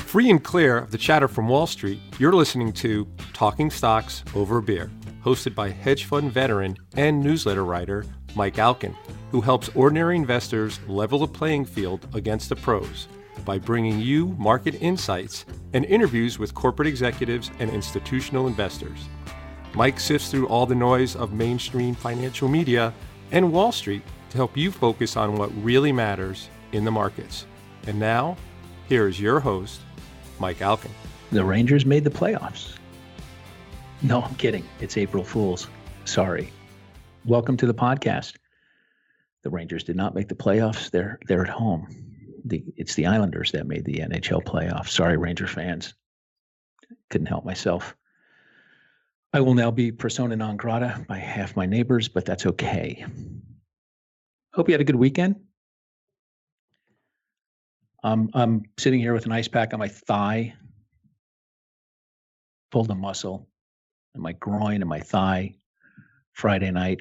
Free and clear of the chatter from Wall Street, you're listening to Talking Stocks Over a Beer, hosted by hedge fund veteran and newsletter writer Mike Alkin, who helps ordinary investors level the playing field against the pros by bringing you market insights and interviews with corporate executives and institutional investors. Mike sifts through all the noise of mainstream financial media and Wall Street to help you focus on what really matters in the markets. And now, here's your host, Mike Alkin. The Rangers made the playoffs. No, I'm kidding. It's April Fool's. Sorry. Welcome to the podcast. The Rangers did not make the playoffs. They're at home. It's the Islanders that made the NHL playoffs. Sorry, Ranger fans. Couldn't help myself. I will now be persona non grata by half my neighbors, but that's okay. Hope you had a good weekend. I'm sitting here with an ice pack on my thigh, pulled a muscle in my groin and my thigh Friday night.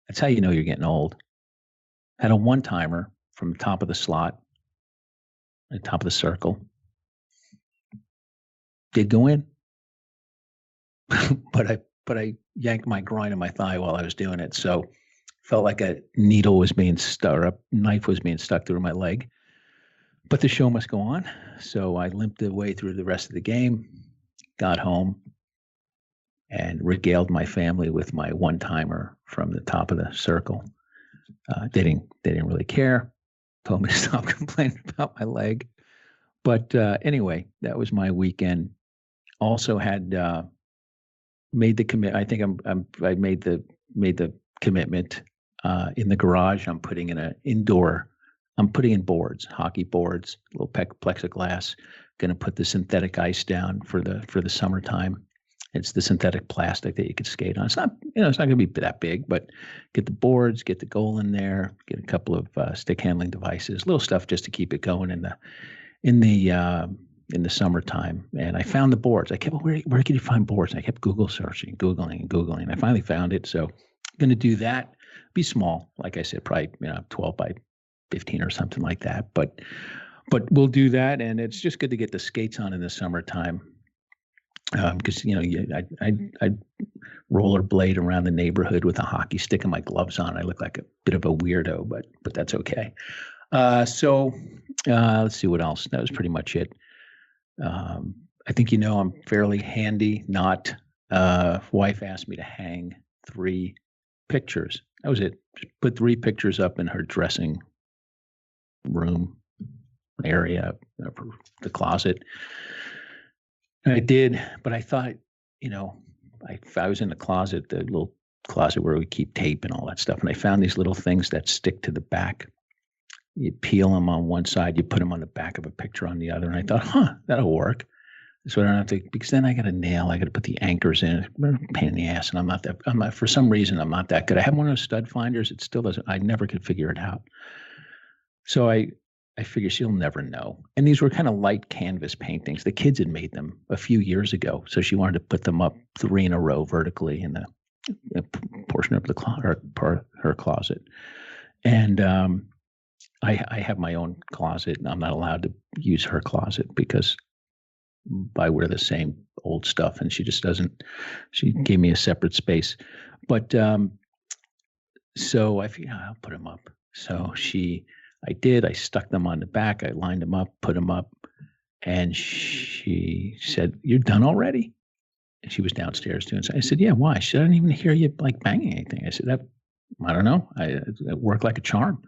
That's how you know you're getting old. Had a one-timer from the top of the slot, the top of the circle. Did go in, but I yanked my groin and my thigh while I was doing it. So felt like a needle was being stuck, or a knife was being stuck through my leg. But the show must go on. So I limped the way through the rest of the game, got home, and regaled my family with my one-timer from the top of the circle. They didn't really care. Told me to stop complaining about my leg. But anyway, that was my weekend. Also had made the commit. I think I made the commitment in the garage. I'm putting in boards, hockey boards, little plexiglass. Going to put the synthetic ice down for the summertime. It's the synthetic plastic that you can skate on. It's not going to be that big, but get the boards, get the goal in there, get a couple of stick handling devices, little stuff just to keep it going in the summertime. And I found the boards. I kept, where can you find boards? And I kept Googling. I finally found it. So I'm going to do that. Be small, like I said, probably 12 by 15 or something like that. But we'll do that, and it's just good to get the skates on in the summertime. Because I rollerblade around the neighborhood with a hockey stick and my gloves on. I look like a bit of a weirdo, but that's okay. So let's see what else. That was pretty much it. I think I'm fairly handy. Wife asked me to hang 3 pictures. That was it. Just put 3 pictures up in her dressing room area, the closet. I did, but I thought, I was in the closet, the little closet where we keep tape and all that stuff, and I found these little things that stick to the back. You peel them on one side, you put them on the back of a picture on the other, and I thought, that'll work. So I don't have to, because then I got to put the anchors in. It's a pain in the ass, and for some reason, I'm not that good. I have one of those stud finders. It still doesn't, I never could figure it out. So I figure she'll never know. And these were kind of light canvas paintings. The kids had made them a few years ago. So she wanted to put them up 3 in a row vertically in the portion of her closet. And I have my own closet, and I'm not allowed to use her closet because I wear the same old stuff, and she just doesn't. She gave me a separate space. But so I figured, I'll put them up. So I did. I stuck them on the back. I lined them up, put them up, and she said, "You're done already?" And she was downstairs doing something. I said, "Yeah, why?" She said, "I didn't even hear you banging anything." I said, "I don't know. It worked like a charm."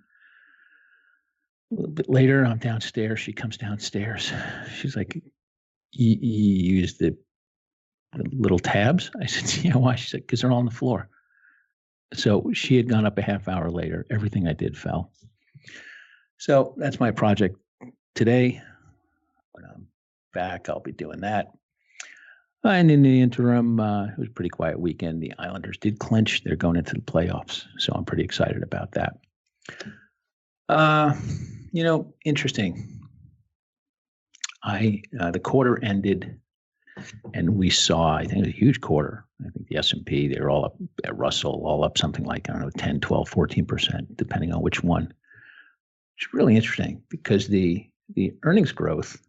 A little bit later, I'm downstairs. She comes downstairs. She's like, "You used the little tabs?" I said, "Yeah, why?" She said, "Because they're all on the floor." So she had gone up a half hour later. Everything I did fell. So that's my project today. When I'm back, I'll be doing that. And in the interim, it was a pretty quiet weekend. The Islanders did clinch. They're going into the playoffs. So I'm pretty excited about that. Interesting. The quarter ended, and we saw, I think it was a huge quarter. I think the S&P, they were all up at Russell, all up something like, 10, 12, 14%, depending on which one. It's really interesting because the earnings growth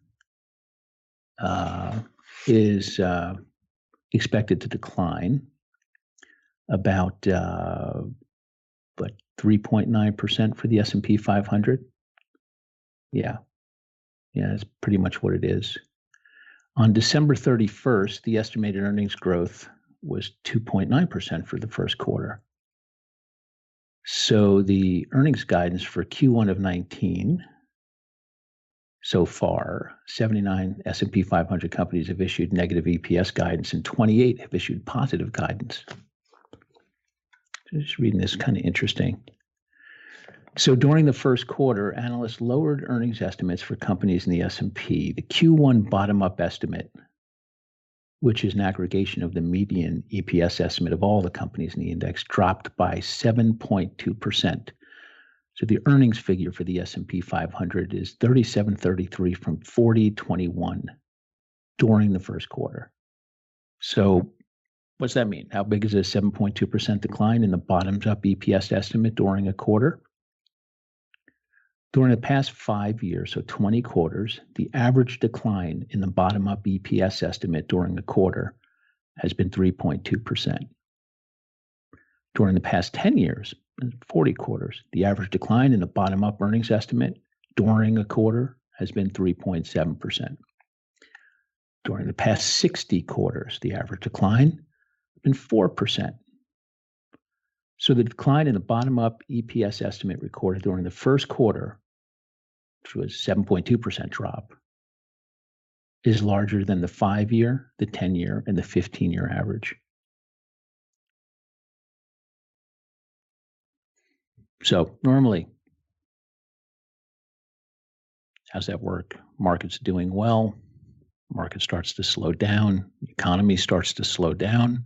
is expected to decline about 3.9% for the S&P 500. Yeah, that's pretty much what it is. On December 31st, the estimated earnings growth was 2.9% for the first quarter. So the earnings guidance for Q1 of 19, so far, 79 S&P 500 companies have issued negative EPS guidance and 28 have issued positive guidance. Just reading this, kind of interesting. So during the first quarter, analysts lowered earnings estimates for companies in the S&P. The Q1 bottom-up estimate, which is an aggregation of the median EPS estimate of all the companies in the index, dropped by 7.2%. So the earnings figure for the S&P 500 is 37.33 from 40.21 during the first quarter. So what's that mean? How big is a 7.2% decline in the bottoms-up EPS estimate during a quarter? During the past 5 years, so 20 quarters, the average decline in the bottom-up EPS estimate during a quarter has been 3.2%. During the past 10 years, 40 quarters, the average decline in the bottom-up earnings estimate during a quarter has been 3.7%. During the past 60 quarters, the average decline has been 4%. So the decline in the bottom-up EPS estimate recorded during the first quarter, which was 7.2% drop, is larger than the 5-year, the 10-year, and the 15-year average. So normally, how's that work? Market's doing well. Market starts to slow down. The economy starts to slow down.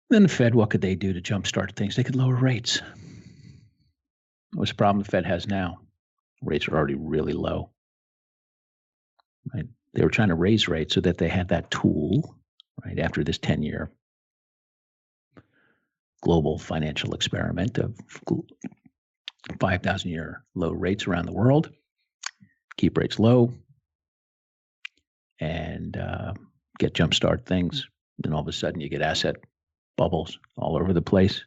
Then the Fed, what could they do to jumpstart things? They could lower rates. What's the problem the Fed has now? Rates are already really low. Right? They were trying to raise rates so that they had that tool, right, after this 10-year global financial experiment of 5,000-year low rates around the world, keep rates low, and get jumpstart things. Then all of a sudden you get asset bubbles all over the place.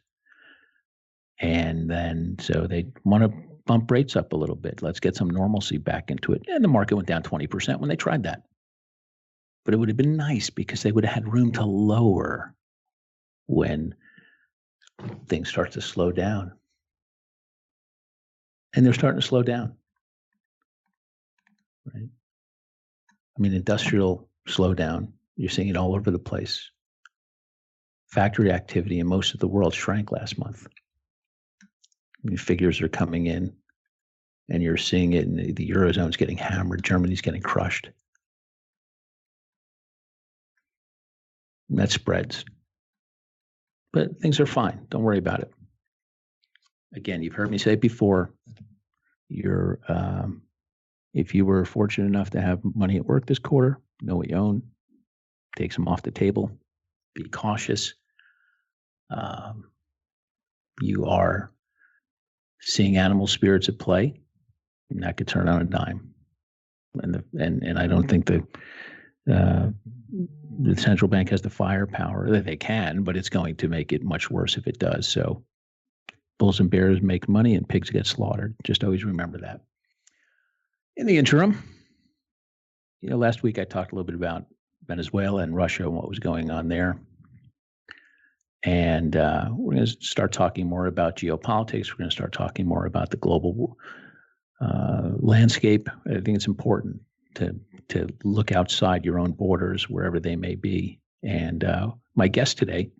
And then so they want to bump rates up a little bit. Let's get some normalcy back into it. And the market went down 20% when they tried that. But it would have been nice because they would have had room to lower when things start to slow down. And they're starting to slow down. Right? I mean, industrial slowdown, you're seeing it all over the place. Factory activity in most of the world shrank last month. I mean, figures are coming in, and you're seeing it in the Eurozone's getting hammered. Germany's getting crushed. And that spreads. But things are fine. Don't worry about it. Again, you've heard me say it before. If you were fortunate enough to have money at work this quarter, know what you own, take some off the table, be cautious. You are seeing animal spirits at play, and that could turn on a dime. And I don't think the central bank has the firepower that they can, but it's going to make it much worse if it does. So bulls and bears make money and pigs get slaughtered. Just always remember that. In the interim, last week I talked a little bit about Venezuela and Russia and what was going on there. And we're going to start talking more about geopolitics. We're going to start talking more about the global landscape. I think it's important to look outside your own borders, wherever they may be. And my guest today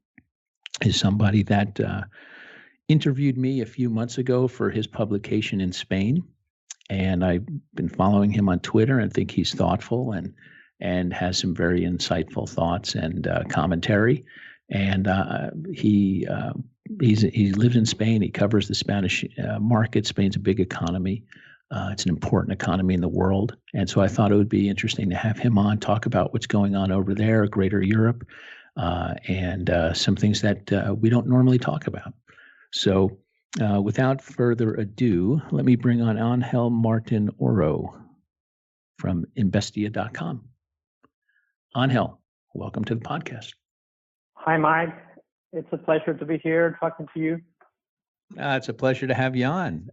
is somebody that interviewed me a few months ago for his publication in Spain. And I've been following him on Twitter and think he's thoughtful and has some very insightful thoughts and commentary. And he lives in Spain. He covers the Spanish market. Spain's a big economy. It's an important economy in the world. And so I thought it would be interesting to have him on, talk about what's going on over there, Greater Europe, and some things that we don't normally talk about. So without further ado, let me bring on Angel Martin Oro. from Investia.com. Angel, welcome to the podcast. Hi, Mike. It's a pleasure to be here talking to you. It's a pleasure to have you on.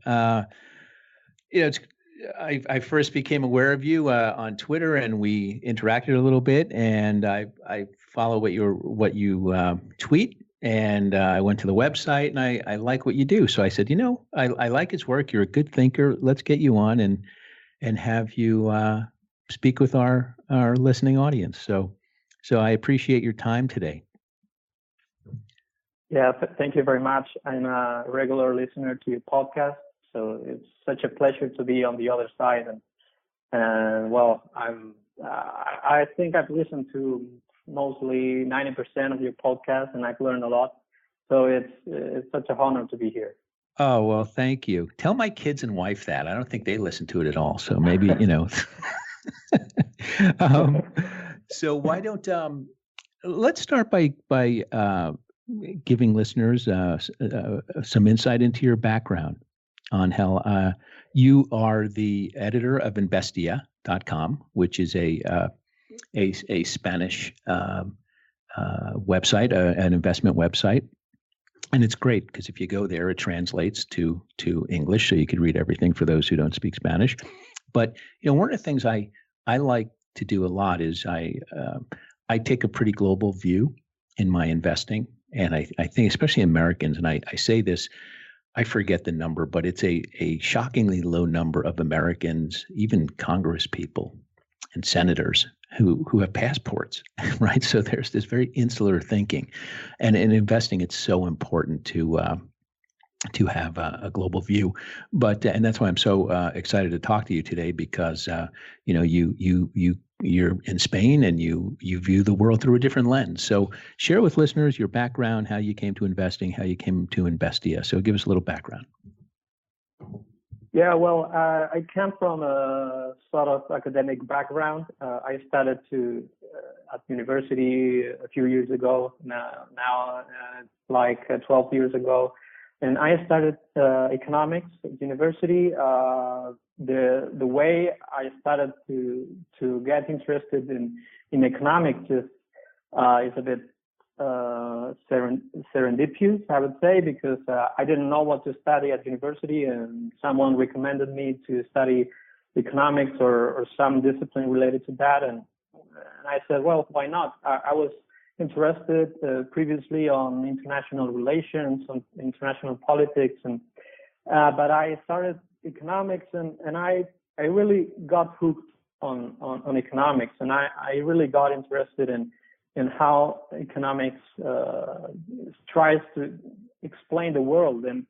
I first became aware of you on Twitter, and we interacted a little bit. And I follow what you tweet, and I went to the website, and I like what you do. So I said, I like his work. You're a good thinker. Let's get you on and have you speak with our listening audience. So I appreciate your time today. Yeah, thank you very much. I'm a regular listener to your podcast, so it's such a pleasure to be on the other side. And well, I think I've listened to mostly 90% of your podcast, and I've learned a lot. So it's such an honor to be here. Oh, well, thank you. Tell my kids and wife that. I don't think they listen to it at all. So maybe, so why don't let's start by giving listeners some insight into your background. Angel, you are the editor of Investia.com, which is a Spanish website, an investment website. And it's great because if you go there, it translates to English, so you could read everything for those who don't speak Spanish. But one of the things I like to do a lot is I take a pretty global view in my investing, and I think especially Americans, and I say this, I forget the number, but it's a shockingly low number of Americans, even Congress people and senators who have passports, right? So there's this very insular thinking, and in investing, it's so important to have a global view. But and that's why I'm so excited to talk to you today, because you're in Spain and you view the world through a different lens. So share with listeners your background, how you came to investing, how you came to Investia. So give us a little background. Yeah, well, I came from a sort of academic background. I started at university a few years ago, now like 12 years ago. And I started economics at university. The way I started to get interested in economics is a bit serendipitous, I would say, because I didn't know what to study at university, and someone recommended me to study economics or some discipline related to that, and I said, well, why not? I was interested previously on international relations, on international politics, but I started economics, and I really got hooked on economics, and I really got interested in how economics tries to explain the world, and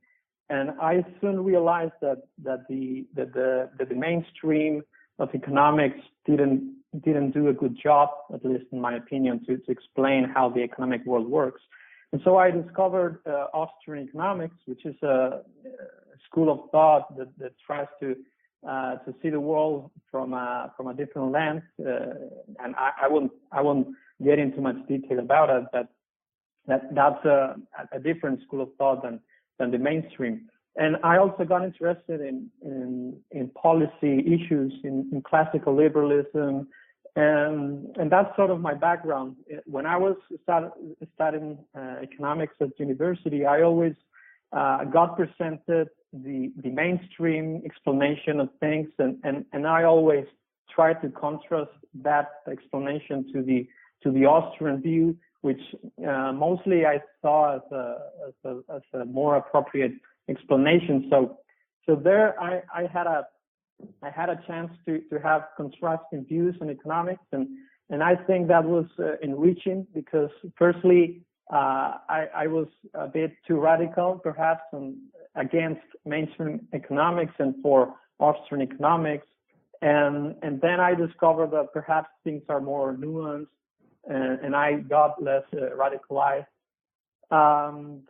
I soon realized that the mainstream of economics didn't do a good job, at least in my opinion, to explain how the economic world works. And so I discovered Austrian economics, which is a school of thought that tries to see the world from a different lens. And I won't get into much detail about it, but that's a different school of thought than the mainstream. And I also got interested in policy issues, in classical liberalism, and that's sort of my background. When I was studying economics at university, I always got presented the mainstream explanation of things, and I always tried to contrast that explanation to the Austrian view, which mostly I saw as a more appropriate explanation. So there I had a chance to have contrasting views on economics, and I think that was enriching, because firstly I was a bit too radical perhaps against mainstream economics and for Austrian economics, and then I discovered that perhaps things are more nuanced, and I got less radicalized.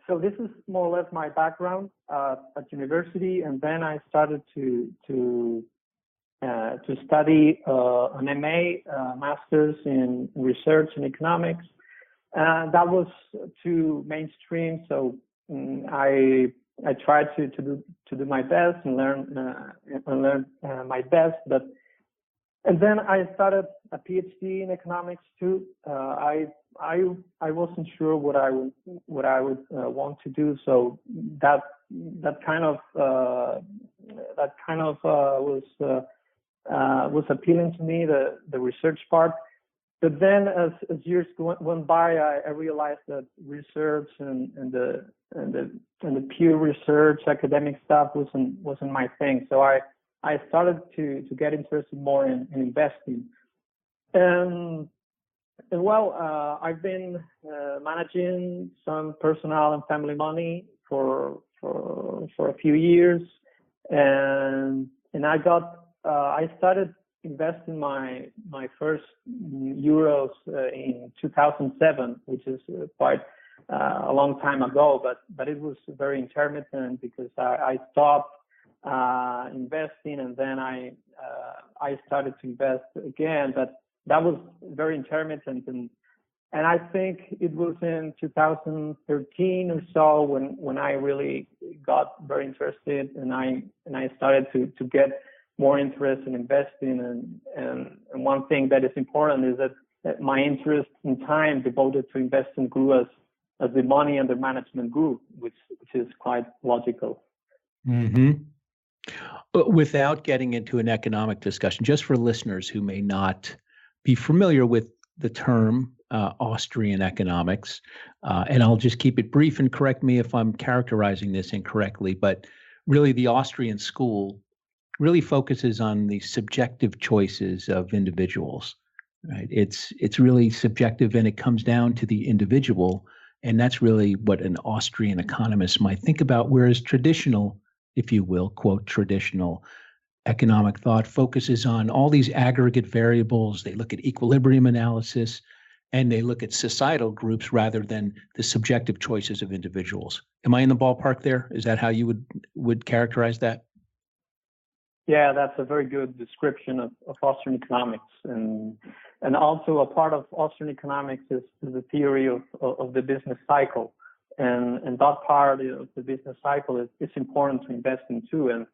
So this is more or less my background at university, and then I started to study an MA, master's in research and economics. That was too mainstream, so I tried to do my best and learn my best, but And then I started a PhD in economics too. I wasn't sure what I would want to do, so that kind of was appealing to me, the research part. But then as years went by, I realized that research and the pure research academic stuff wasn't my thing. So I started to get interested more in investing. And well, I've been managing some personal and family money for a few years, and I started investing my first euros in 2007, which is quite a long time ago, but it was very intermittent because I stopped investing, and then I started to invest again, but that was very intermittent, and I think it was in 2013 or so when I really got very interested, and I started to get more interest in investing, and one thing that is important is that my interest in time devoted to investing grew as the money under management grew, which is quite logical. Mm-hmm. Without getting into an economic discussion, just for listeners who may not be familiar with the term Austrian economics, and I'll just keep it brief and correct me if I'm characterizing this incorrectly, but really the Austrian school really focuses on the subjective choices of individuals, right? It's really subjective, and it comes down to the individual, and that's really what an Austrian economist might think about, whereas traditional, if you will, quote, traditional economic thought focuses on all these aggregate variables. They look at equilibrium analysis, and they look at societal groups rather than the subjective choices of individuals. Am I in the ballpark there? Is that how you would characterize that? Yeah, that's a very good description of Austrian economics, and also a part of Austrian economics is the theory of the business cycle, and that part of the business cycle is important to invest in too,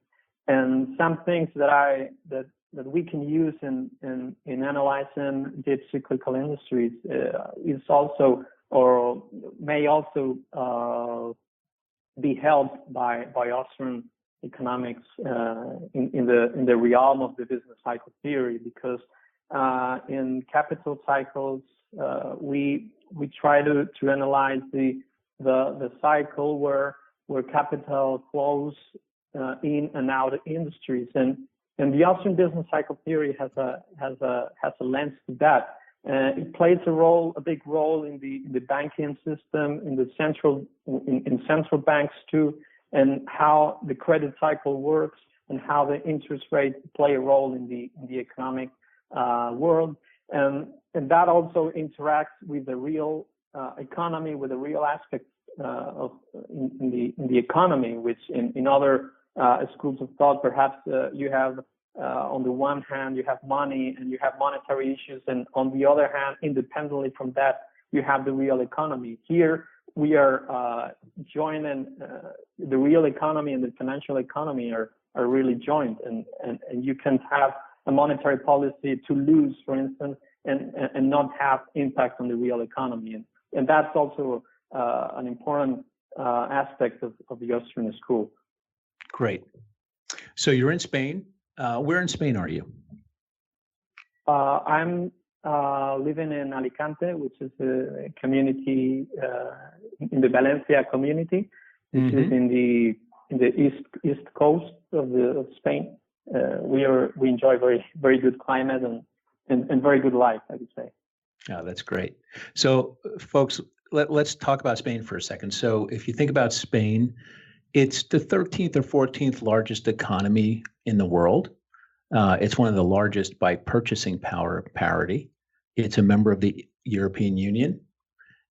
and some things that we can use in analyzing deep cyclical industries is also or may also be helped by Austrian economics in the realm of the business cycle theory, because in capital cycles we try to analyze the cycle where capital flows in and out of industries, and the Austrian business cycle theory has a lens to that. It plays a big role in the banking system, in central banks too, and how the credit cycle works, and how the interest rates play a role in the economic world, and that also interacts with the real economy, with the real aspects in the economy, which in other schools of thought, perhaps you have on the one hand you have money and you have monetary issues, and on the other hand, independently from that, you have the real economy. Here we are joining the real economy and the financial economy are really joined, and you can have a monetary policy to lose, for instance, and not have impact on the real economy, and that's also an important aspect of the Austrian school. Great. So you're in Spain. Where in Spain are you? I'm living in Alicante, which is a community in the Valencia community, which is in the east coast of Spain. We enjoy very good climate and very good life, I would say. Oh, that's great. So, folks, let's talk about Spain for a second. So, if you think about Spain, it's the 13th or 14th largest economy in the world. It's one of the largest by purchasing power parity. It's a member of the European Union.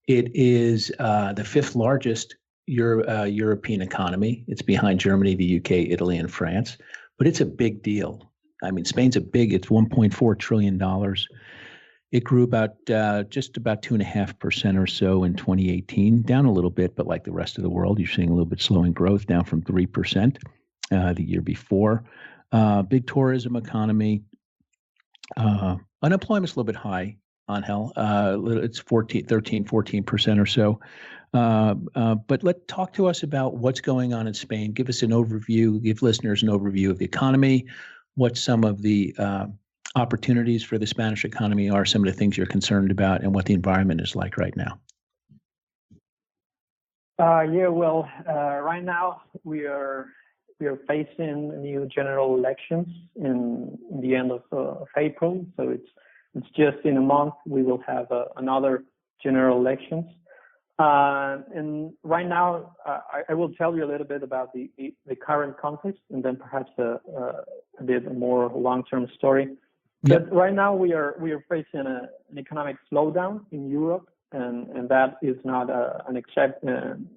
It is the fifth largest European economy. It's behind Germany, the UK, Italy, and France. But it's a big deal. I mean, Spain's it's $1.4 trillion. It grew about just about 2.5% or so in 2018, down a little bit, but like the rest of the world, you're seeing a little bit slowing growth, down from 3% the year before. Big tourism economy. Unemployment's a little bit high, Angel. It's 14% or so. But talk to us about what's going on in Spain. Give us an overview, give listeners an overview of the economy, what some of the opportunities for the Spanish economy are, some of the things you're concerned about, and what the environment is like right now. Right now we are facing new general elections in the end of April. So it's just in a month we will have another general elections. And right now I will tell you a little bit about the current context, and then perhaps a bit more long-term story. Yep. But right now we are facing an economic slowdown in Europe. And that is not an exception.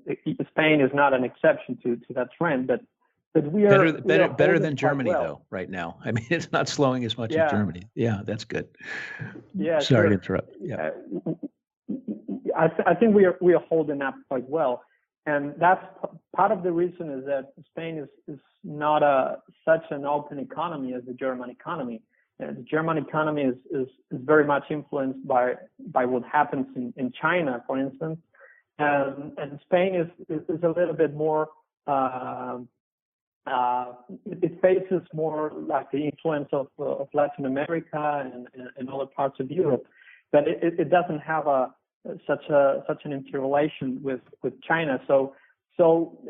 Spain is not an exception to that trend, but we are better than Germany though right now. I mean, it's not slowing as much as Germany. Yeah, that's good. Yeah, sorry to interrupt. Yeah, I think we are holding up quite well, and that's part of the reason is that Spain is not such an open economy as the German economy. The German economy is very much influenced by what happens in China, for instance, and Spain is a little bit more. It faces more like the influence of Latin America and other parts of Europe, but it doesn't have such an interrelation with China. So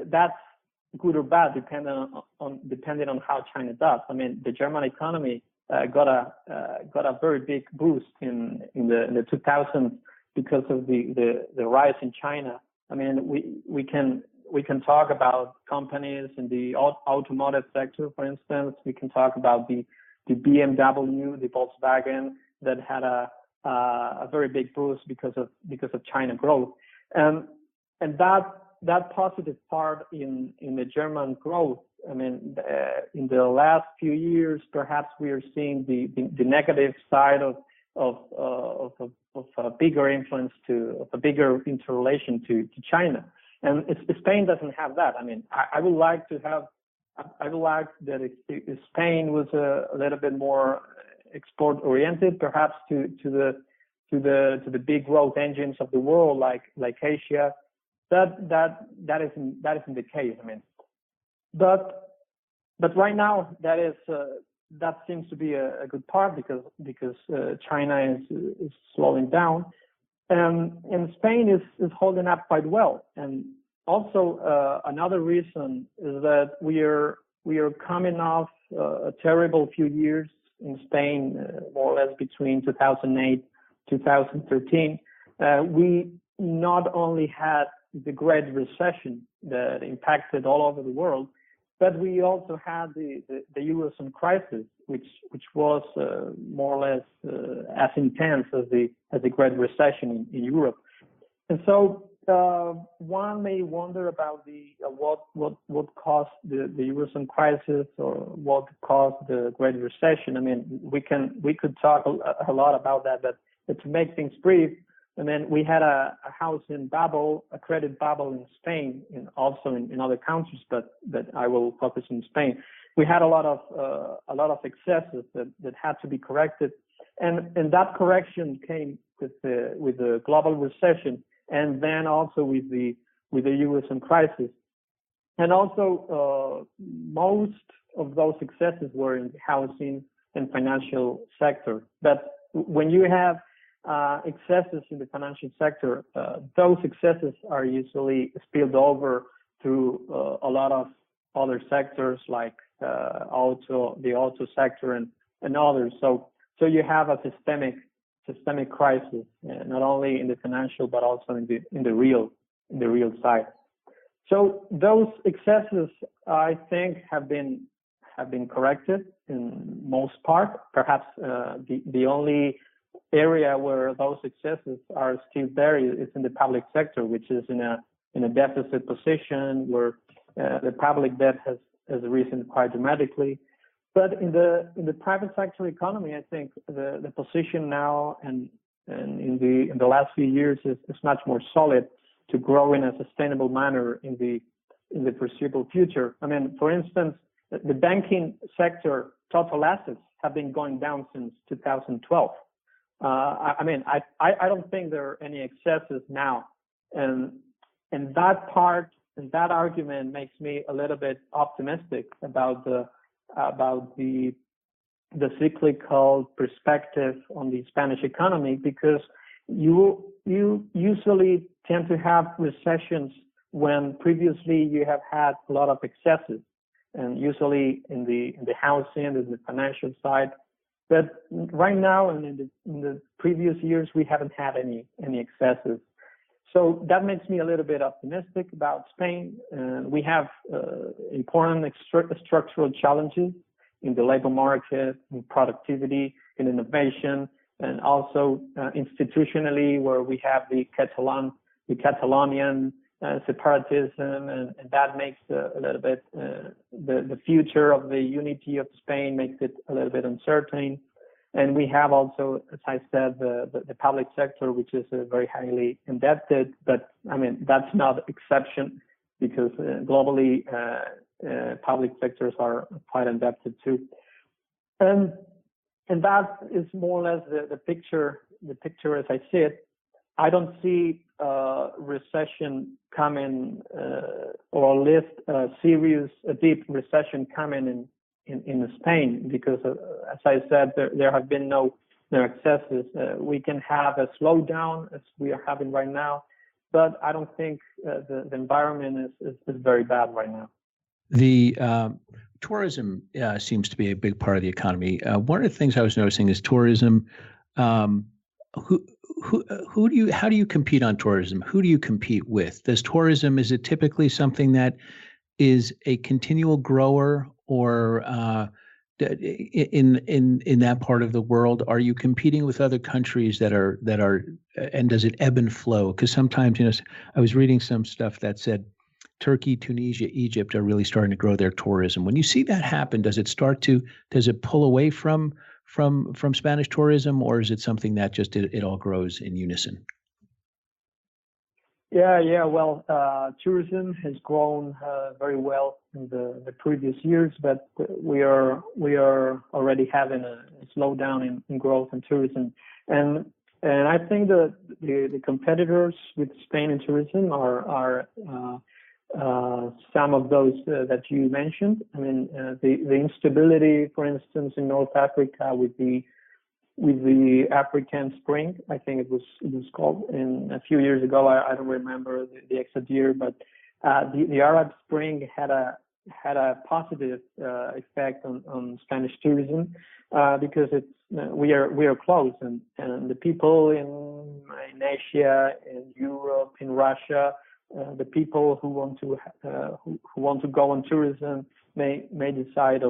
that's good or bad depending on how China does. I mean, the German economy got a very big boost in the 2000s because of the rise in China. I mean, we can talk about companies in the automotive sector, for instance. We can talk about the BMW, the Volkswagen that had a very big boost because of China growth, and that positive part in the German growth. I mean, in the last few years, perhaps we are seeing the negative side of a bigger influence of a bigger interrelation to China, and Spain doesn't have that. I mean, I would like that if Spain was a little bit more export oriented, perhaps to the big growth engines of the world like Asia. That isn't the case. I mean. But right now that seems to be a good part because China is slowing down, and Spain is holding up quite well. And also another reason is that we are coming off a terrible few years in Spain, more or less between 2008 2013. We not only had the Great Recession that impacted all over the world, but we also had the Eurozone crisis, which was more or less as intense as the Great Recession in Europe. And so one may wonder about what caused the Eurozone crisis or what caused the Great Recession. I mean, we could talk a lot about that, but to make things brief, I mean, we had a housing bubble, a credit bubble in Spain, and also in other countries, but I will focus on Spain. We had a lot of excesses that had to be corrected, and that correction came with the global recession, and then also with the Eurozone crisis, and also most of those excesses were in the housing and financial sector. But when you have excesses in the financial sector, those excesses are usually spilled over through a lot of other sectors like the auto sector and others. So you have a systemic crisis, not only in the financial but also in the real side. So those excesses, I think, have been corrected in most part. Perhaps the only area where those excesses are still there is in the public sector, which is in a deficit position where the public debt has risen quite dramatically. But in the private sector economy, I think the position now and in the last few years is much more solid to grow in a sustainable manner in the foreseeable future. I mean, for instance, the banking sector total assets have been going down since 2012. I don't think there are any excesses now, and that part and that argument makes me a little bit optimistic about the cyclical perspective on the Spanish economy, because you usually tend to have recessions when previously you have had a lot of excesses, and usually in the housing and the financial side. But right now and in the previous years, we haven't had any excesses. So that makes me a little bit optimistic about Spain. We have important structural challenges in the labor market, in productivity, in innovation, and also institutionally, where we have the Catalonian separatism, and that makes a little bit the future of the unity of Spain makes it a little bit uncertain. And we have also, as I said, the public sector, which is very highly indebted. But I mean, that's not an exception, because globally public sectors are quite indebted too. And that is more or less the picture as I see it. I don't see a recession coming, or at least a deep recession coming in Spain, because as I said, there have been no excesses. We can have a slowdown as we are having right now, but I don't think the environment is very bad right now. The tourism seems to be a big part of the economy. One of the things I was noticing is tourism. How do you compete on tourism? Who do you compete with? Is it typically something that is a continual grower, or in that part of the world, are you competing with other countries that are, and does it ebb and flow? Because sometimes, I was reading some stuff that said Turkey, Tunisia, Egypt are really starting to grow their tourism. When you see that happen, does it pull away from Spanish tourism, or is it something that just it all grows in unison? Yeah. Well, tourism has grown very well in the previous years, but we are already having a slowdown in growth in tourism, and I think that the competitors with Spain in tourism are some of those that you mentioned. I mean, the instability, for instance, in North Africa with the African Spring, I think it was called, in a few years ago. I don't remember the exact year, but the Arab Spring had a positive effect on Spanish tourism, because we are close, and the people in Asia, in Europe, in Russia, the people who want to go on tourism may decide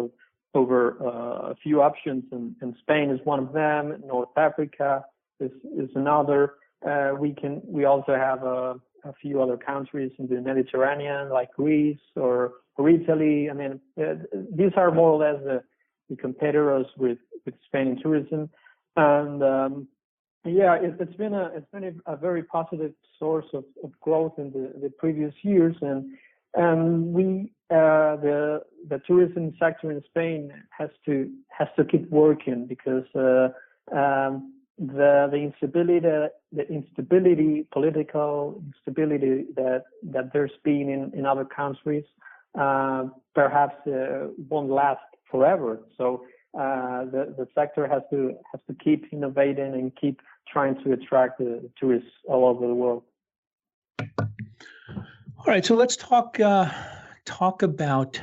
over a few options, and Spain is one of them. North Africa is another. We also have a few other countries in the Mediterranean, like Greece or Italy. I mean, these are more or less the competitors with Spain in tourism, and it's been a very positive source of growth in the previous years, and we the tourism sector in Spain has to keep working, because the political instability that there's been in other countries perhaps won't last forever. So the sector has to keep innovating and keep trying to attract the tourists all over the world. All right, so let's talk about,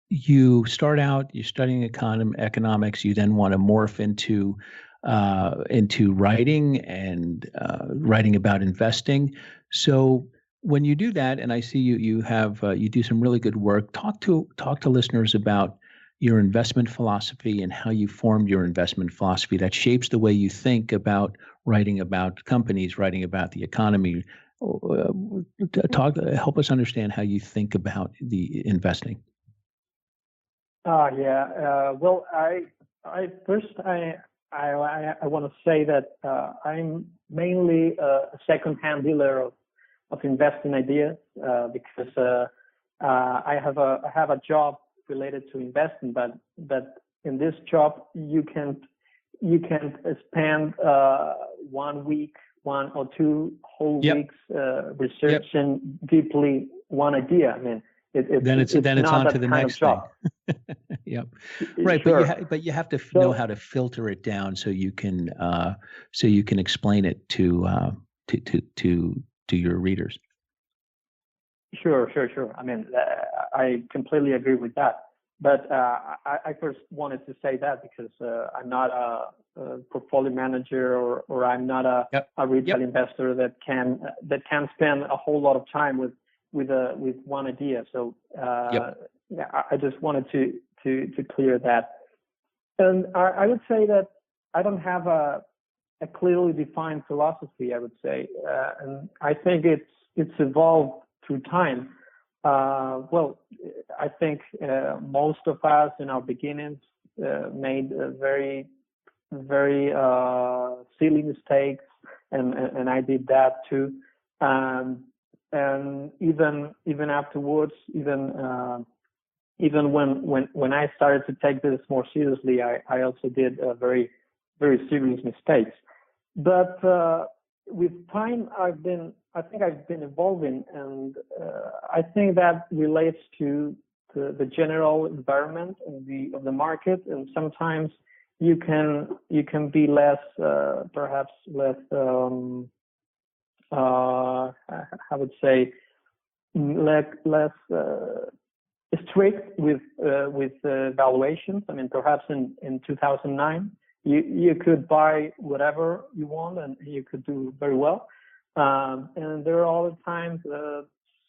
you start out, you're studying economics, you then want to morph into writing and writing about investing. So when you do that, and I see you do some really good work, talk to listeners about your investment philosophy and how you formed your investment philosophy that shapes the way you think about writing about companies, writing about the economy. Help us understand how you think about the investing. Well, I want to say that I'm mainly a second-hand dealer of investing ideas, because I have a job related to investing, but in this job you can spend 1 week, 1 or 2 whole weeks researching deeply one idea. I mean, then it's on to the next thing. Yep. Right. Sure. But you have to know how to filter it down so you can explain it to your readers. Sure. I mean, I completely agree with that. But I first wanted to say that because I'm not a portfolio manager or I'm not a retail investor that can spend a whole lot of time with one idea. So I just wanted to clear that. And I would say that I don't have a clearly defined philosophy, I would say, and I think it's evolved through time. Well, I think most of us in our beginnings made very, very silly mistakes, and I did that too. And even afterwards, even when I started to take this more seriously, I also did very, very serious mistakes. But with time, I think I've been evolving, and I think that relates to the general environment of the market. And sometimes you can be less, perhaps less, I would say, less strict with valuations. I mean, perhaps in 2009. You could buy whatever you want and you could do very well. And there are all the times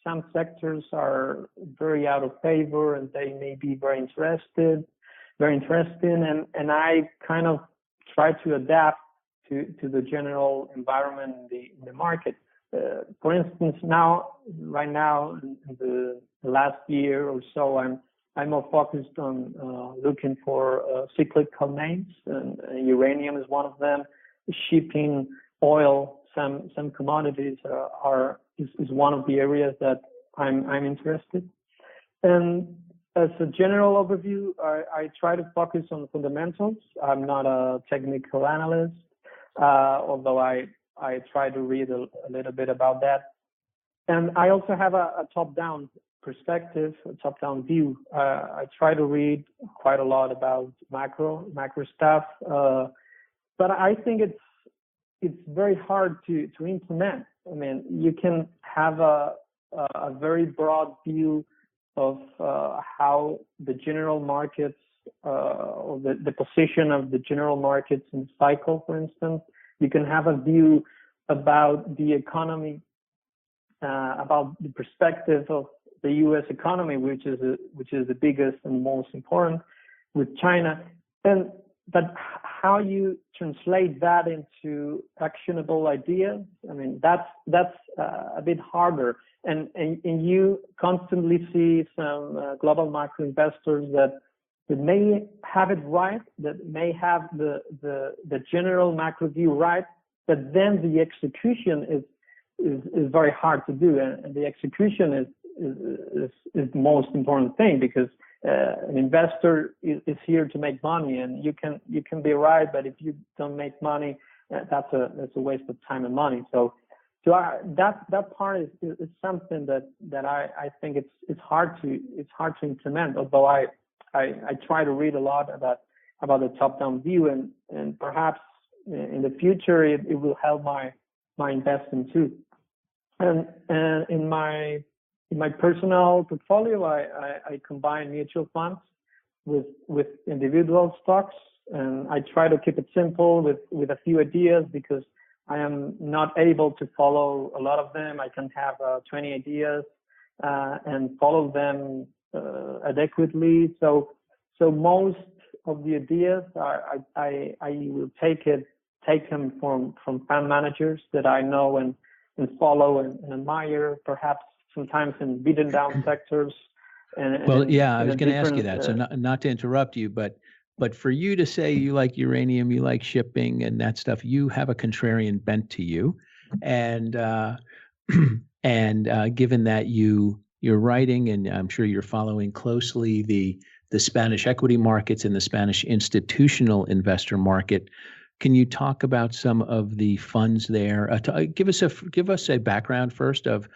some sectors are very out of favor and they may be very interesting. And I kind of try to adapt to the general environment in the market. For instance, right now, in the last year or so, I'm more focused on looking for cyclical names, and uranium is one of them. Shipping, oil, some commodities is one of the areas that I'm interested. And as a general overview, I try to focus on fundamentals. I'm not a technical analyst, although I try to read a little bit about that. And I also have a top-down perspective, a top-down view. I try to read quite a lot about macro stuff, but I think it's very hard to implement. I mean, you can have a very broad view of how the general markets or the position of the general markets in the cycle, for instance. You can have a view about the economy, about the perspective of the U.S. economy, which is the biggest and most important, with China, but how you translate that into actionable ideas, I mean, that's a bit harder. And you constantly see some global macro investors that may have it right, that may have the general macro view right, but then the execution is very hard to do, and the execution is the most important thing, because an investor is here to make money, and you can be right, but if you don't make money, that's a waste of time and money. So that part is something that I think it's hard to implement. Although I try to read a lot about the top-down view, and perhaps in the future it will help my investing too. And in my personal portfolio, I combine mutual funds with individual stocks, and I try to keep it simple with a few ideas, because I am not able to follow a lot of them. I can have 20 ideas and follow them adequately. So most of the ideas I will take them from fund managers that I know and follow and admire, perhaps sometimes in beaten down sectors. I was going to ask you that. So not to interrupt you, but for you to say you like uranium, you like shipping and that stuff, you have a contrarian bent to you, and and given that you you're writing, and I'm sure you're following closely the Spanish equity markets and the Spanish institutional investor market. Can you talk about some of the funds there? Give us a background first of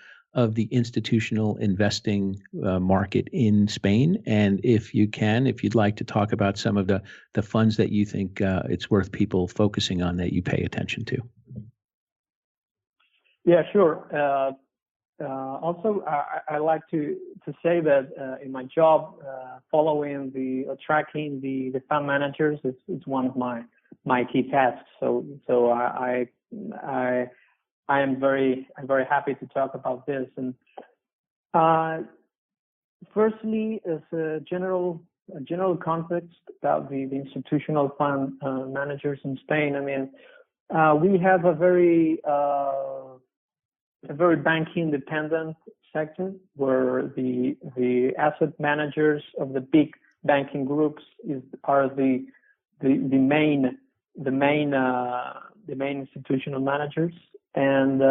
the institutional investing market in Spain, and if you'd like to talk about some of the funds that you think it's worth people focusing on that you pay attention to. Yeah, sure. Also, I like to say that in my job, tracking the fund managers is one of my key tasks. So I am very happy to talk about this. And firstly, as a general context about the institutional fund managers in Spain, I mean, we have a very banking dependent sector where the asset managers of the big banking groups are the main institutional managers. And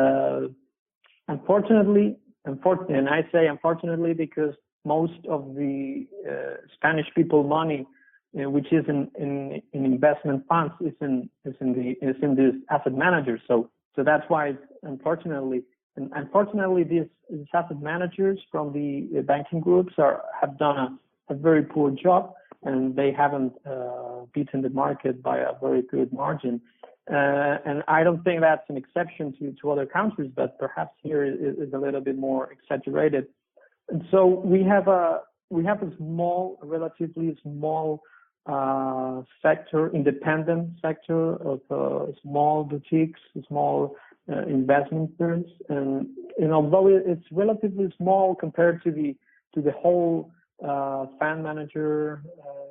unfortunately, and I say unfortunately because most of the Spanish people money, which is in investment funds, is in these asset managers. So that's why unfortunately these asset managers from the banking groups have done a very poor job, and they haven't beaten the market by a very good margin. And I don't think that's an exception to other countries, but perhaps here is a little bit more exaggerated. And so we have a relatively small sector, independent sector of small boutiques, small investment firms, and although it's relatively small compared to the whole fund manager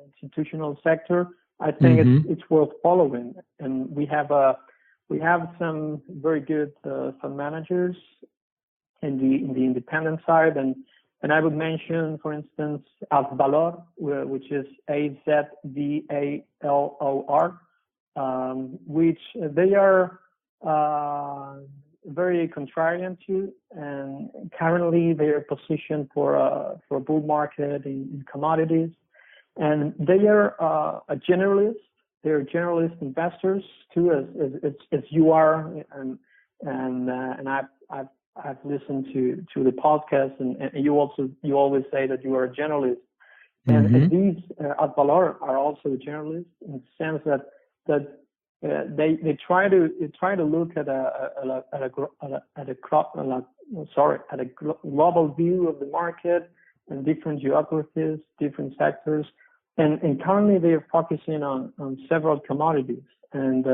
institutional sector, I think it's worth following. And we have some very good fund managers in the independent side, and I would mention, for instance, Azvalor, which is AZVALOR, which they are very contrarian to, and currently they are positioned for a bull market in commodities, and they are a generalist. They're generalist investors too, as you are, and I've listened to the podcast, and you always say that you are a generalist, and these Azvalor are also generalists in the sense that they try to look at a global view of the market and different geographies, different sectors, and currently they are focusing on several commodities, and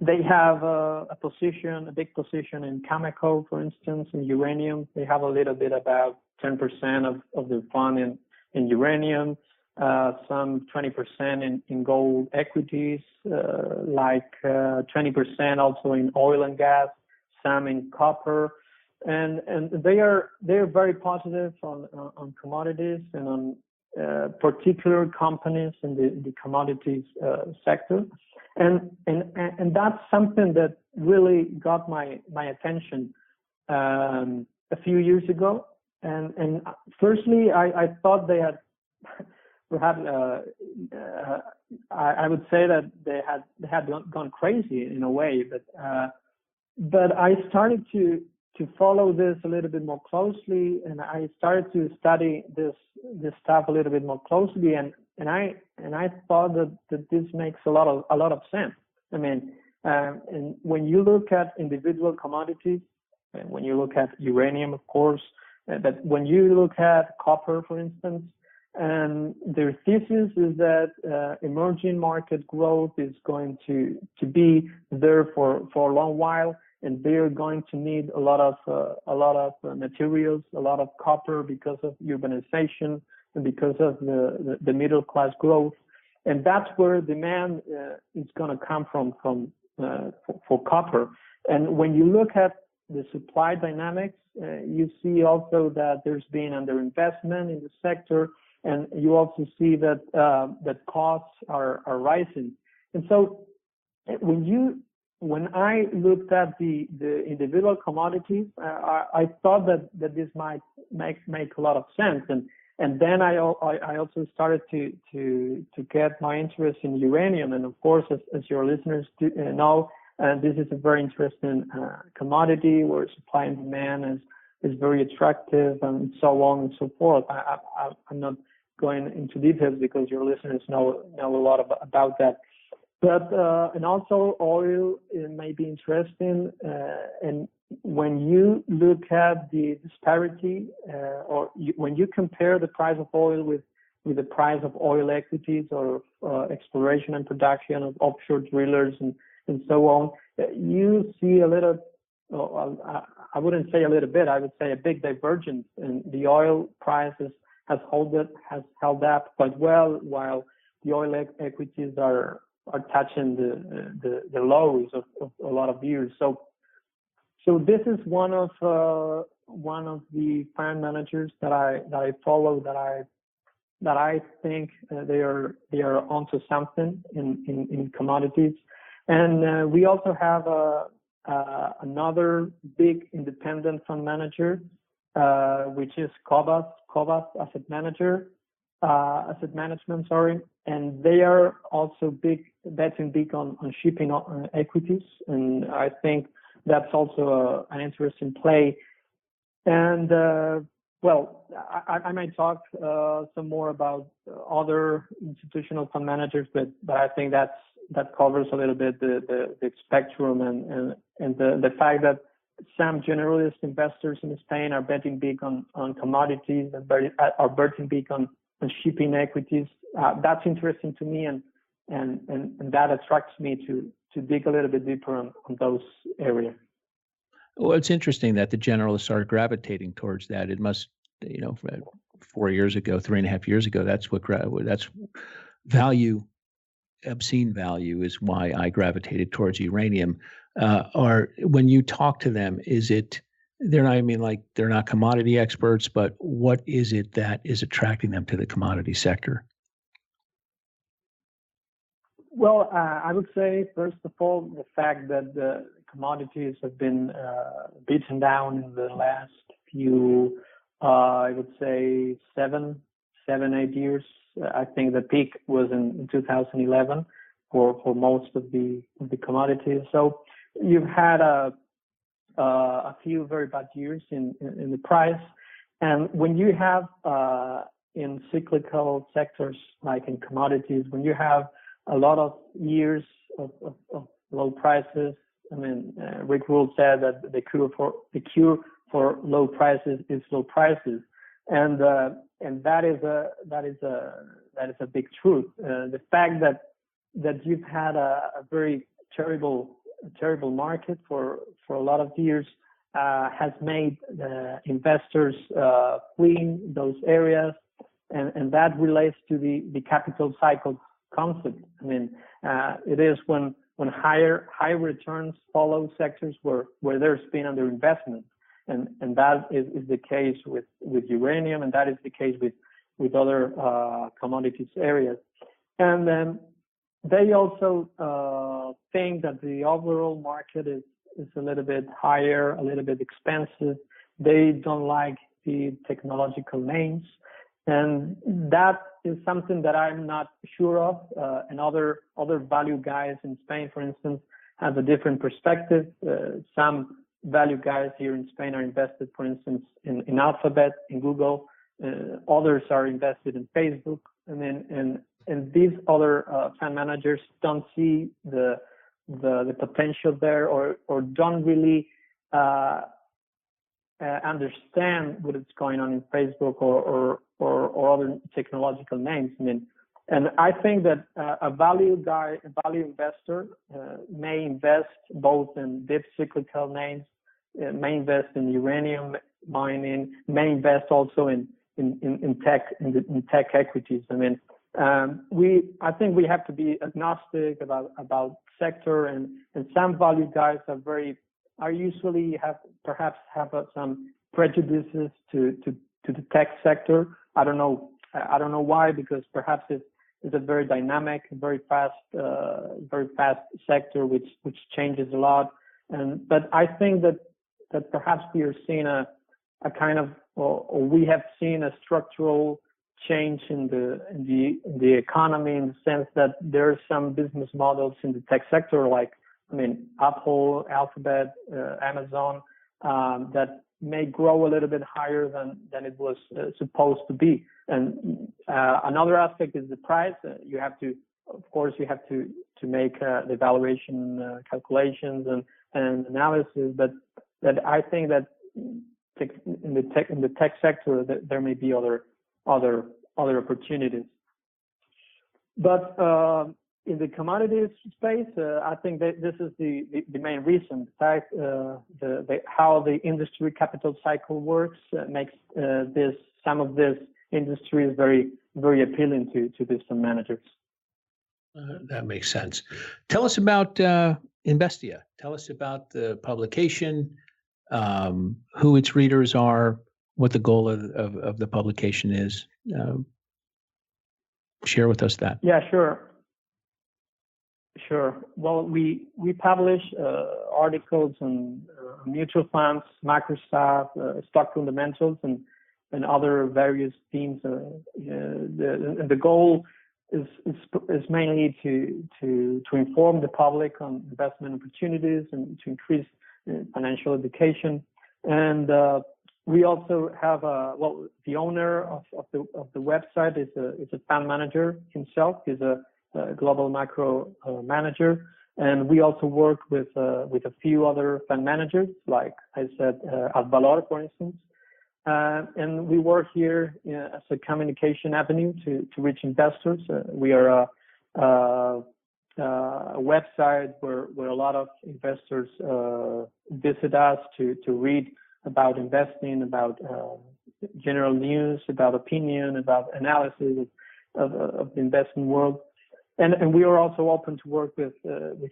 they have a big position in Cameco, for instance, in uranium. They have a little bit about 10% of their fund in uranium. Some 20% in gold equities, like 20% also in oil and gas, some in copper, and they are very positive on commodities and on particular companies in the commodities sector, and that's something that really got my attention a few years ago. And firstly, I thought they had. Perhaps I would say that they had gone crazy in a way, but I started to follow this a little bit more closely, and I started to study this stuff a little bit more closely, and I thought that this makes a lot of sense. I mean, and when you look at individual commodities, and when you look at uranium, of course, but when you look at copper, for instance. And their thesis is that emerging market growth is going to be there for a long while, and they're going to need a lot of materials, a lot of copper because of urbanization and because of the middle class growth, and that's where demand is going to come from for copper. And when you look at the supply dynamics, you see also that there's been underinvestment in the sector. And you also see that costs are rising. And so when you when I looked at the individual commodities, I thought that this might make a lot of sense, and then I also started to get my interest in uranium, and of course, as your listeners know, this is a very interesting commodity where supply and demand is very attractive, and so on and so forth. I'm not going into details because your listeners know a lot about that. But and also oil may be interesting, and when you look at the disparity, when you compare the price of oil with the price of oil equities or exploration and production of offshore drillers and so on, you see a little. I wouldn't say a little bit. I would say a big divergence, and the oil prices has held up quite well, while the oil equities are touching the lows of a lot of years. So this is one of the fund managers that I follow, that I think they are onto something in commodities. And we also have another big independent fund manager, which is Cobas Asset Management, sorry, and they are also betting big on shipping equities, and I think that's also an interesting play. And well, I might talk some more about other institutional fund managers, but I think that covers a little bit the spectrum and the fact that some generalist investors in Spain are betting big on commodities and are betting big on shipping equities. That's interesting to me, and that attracts me to dig a little bit deeper on those areas. Well, it's interesting that the generalists are gravitating towards that. It must, 4 years ago, 3.5 years ago, that's value, obscene value is why I gravitated towards uranium. Or when you talk to them, is it, they're not commodity experts, but what is it that is attracting them to the commodity sector? Well, I would say, first of all, the fact that the commodities have been beaten down in the last few, I would say 7-8 years. I think the peak was in 2011 for most of the commodities. So you've had a few very bad years in the price, and when you have in cyclical sectors like in commodities, when you have a lot of years of low prices, I mean, Rick Rule said that the cure for low prices is low prices, and that is a big truth. The fact that you've had a very terrible market for a lot of years has made investors fleeing those areas, and that relates to the capital cycle concept. I mean, it is when high returns follow sectors where there's been underinvestment, and that is the case with uranium, and that is the case with other commodities areas. And then they also think that the overall market is a little bit higher, a little bit expensive. They don't like the technological names, and that is something that I'm not sure of. And other value guys in Spain, for instance, have a different perspective. Some value guys here in Spain are invested, for instance, in Alphabet, in Google. Others are invested in Facebook, and these other fund managers don't see the potential there, or don't really understand what is going on in Facebook or other technological names. I mean, and I think that a value investor may invest both in deep cyclical names, may invest in uranium mining, may invest also in tech equities. I mean, I think we have to be agnostic about sector, and some value guys usually have some prejudices to the tech sector. I don't know why, because perhaps a very dynamic, very fast sector, which changes a lot. But I think that perhaps we are seeing a kind of, or we have seen a structural change in the economy, in the sense that there are some business models in the tech sector, like Apple, Alphabet, Amazon, that may grow a little bit higher than it was supposed to be. And another aspect is the price. You have to make the valuation calculations and analysis, but I think that in the tech sector that there may be other opportunities. But in the commodities space, I think that this is the main reason. The fact how the industry capital cycle works makes some of this industry is very, very appealing to these fund managers. That makes sense. Tell us about Investia. Tell us about the publication, who its readers are, what the goal of the publication is. Share with us that. Yeah, sure. Well, we publish articles on mutual funds, macro stuff, stock fundamentals, and other various themes. The goal is mainly to inform the public on investment opportunities and to increase financial education. And we also have the owner of the website is a fund manager himself. He's a global macro manager, and we also work with a few other fund managers, like I said, Advalor, for instance. And we work here as a communication avenue to reach investors. We are a website where a lot of investors visit us to read about investing, about general news, about opinion, about analysis of the investment world. And we are also open to work with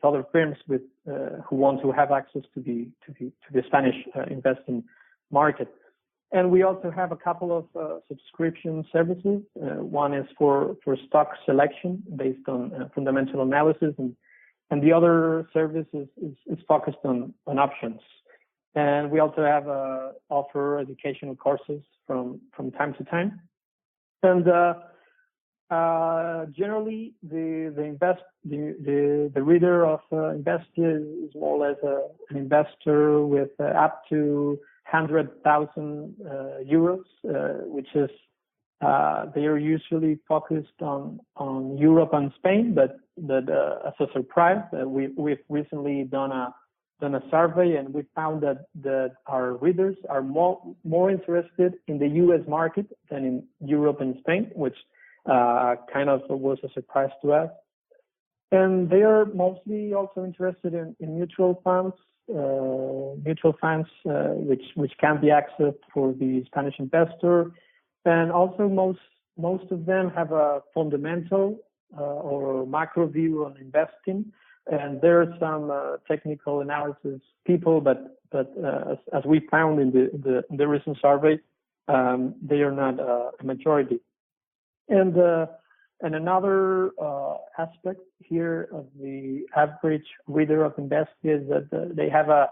other firms who want to have access to the Spanish investing market. And we also have a couple of subscription services. One is for stock selection based on fundamental analysis, and the other service is focused on options. And we also have offer educational courses from time to time. And generally, the reader of Investia is more or less an investor with up to 100,000 euros, which is they are usually focused on Europe and Spain, but as a surprise, we've recently done a survey, and we found that our readers are more interested in the U.S. market than in Europe and Spain, which kind of was a surprise to us. And they are mostly also interested in mutual funds, which can be accessed for the Spanish investor. And also most of them have a fundamental or macro view on investing. And there are some technical analysis people, but as we found in the recent survey, they are not a majority. And another aspect here of the average reader of Investia is that they have a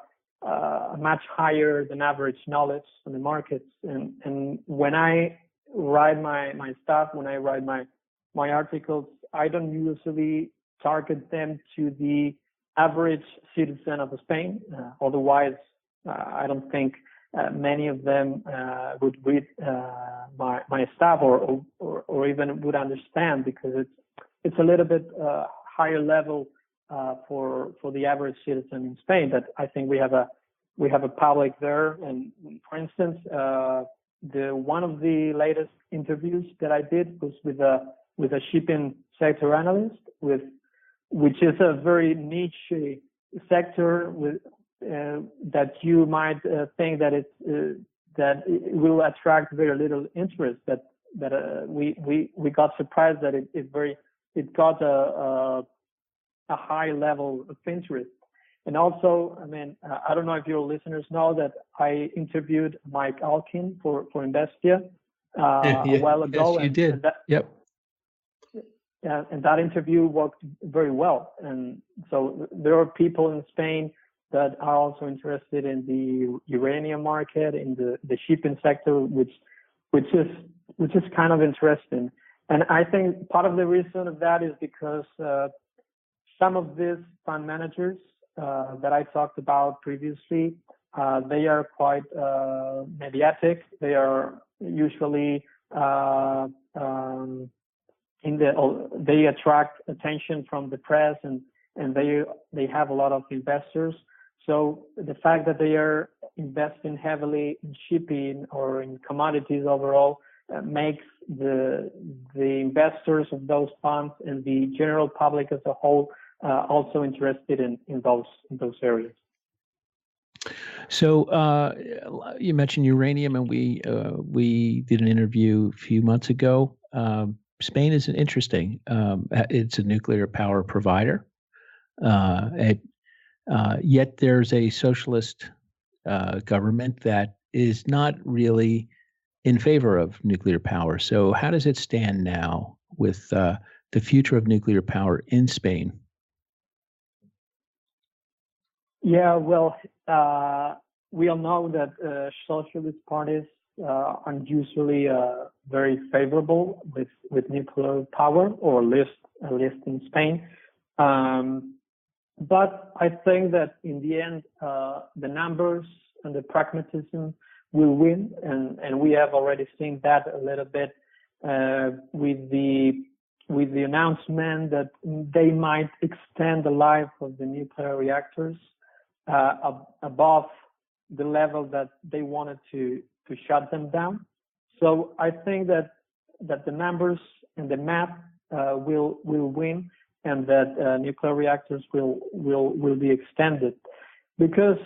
much higher than average knowledge on the markets. And when I write my stuff, when I write my articles, I don't usually target them to the average citizen of Spain. Otherwise, I don't think many of them would read my stuff or even would understand, because it's a little bit higher level for the average citizen in Spain. That I think we have a public there. And for instance, one of the latest interviews that I did was with a shipping sector analyst, which is a very niche sector that you might think that it will attract very little interest. But we got surprised that it got a high level of interest. And also, I don't know if your listeners know that I interviewed Mike Alkin for Investia a while ago. Yes, you did. Yep. and that interview worked very well. And so there are people in Spain that are also interested in the uranium market, in the shipping sector, which is kind of interesting. And I think part of the reason of that is because some of these fund managers that I talked about previously, they are quite mediatic. They are usually they attract attention from the press, and they have a lot of investors. So the fact that they are investing heavily in shipping or in commodities overall makes the investors of those funds and the general public as a whole also interested in those areas. So you mentioned uranium, and we did an interview a few months ago. Spain is interesting. It's a nuclear power provider. Yet there's a socialist government that is not really in favor of nuclear power. So how does it stand now with the future of nuclear power in Spain? Yeah, well, we all know that socialist parties are usually very favorable with nuclear power, or at least in Spain. But I think that in the end, the numbers and the pragmatism will win, and we have already seen that a little bit with the announcement that they might extend the life of the nuclear reactors above the level that they wanted to shut them down. So I think that the numbers and the math will win, and that nuclear reactors will be extended, because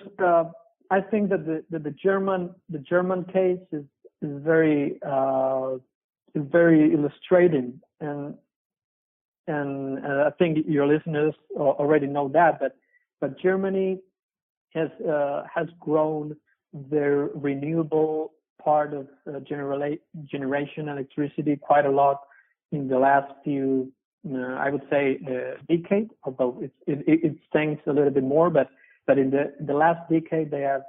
I think that the German case is very illustrating, and I think your listeners already know that, but Germany has grown their renewable part of generation electricity quite a lot in the last few, I would say, decade. Although it stinks a little bit more, but in the last decade they have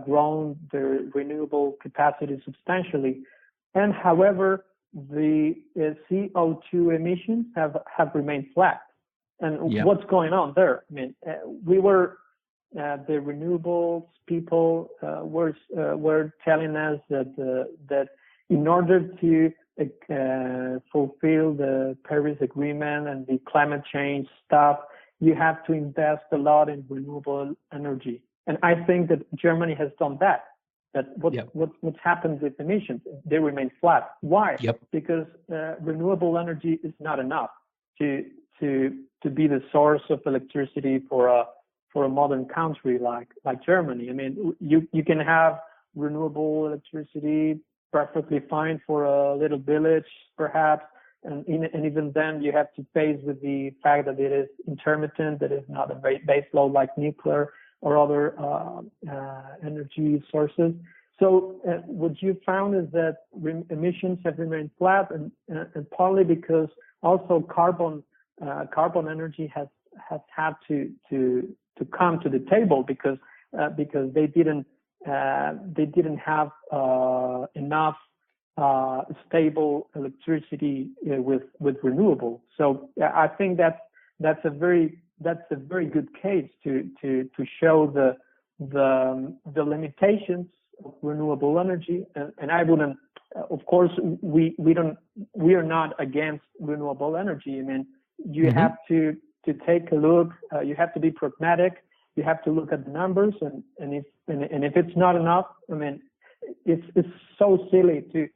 grown their renewable capacity substantially. And however, the CO2 emissions have remained flat. And what's going on there? I mean, the renewables people were telling us that in order to fulfill the Paris Agreement and the climate change stuff, you have to invest a lot in renewable energy. And I think that Germany has done that. What's happened with emissions? They remain flat. Why? Because renewable energy is not enough to be the source of electricity for a modern country like Germany. I mean, you can have renewable electricity perfectly fine for a little village, perhaps, and even then you have to face with the fact that it is intermittent, that is not a base load like nuclear or other energy sources. So what you found is that emissions have remained flat, and partly because also carbon energy has had to come to the table because they didn't have enough stable electricity with renewable. So I think that's a very good case to show the limitations of renewable energy. And I wouldn't, of course, we are not against renewable energy. I mean, you have to take a look. You have to be pragmatic. You have to look at the numbers, and if it's not enough, I mean, it's so silly to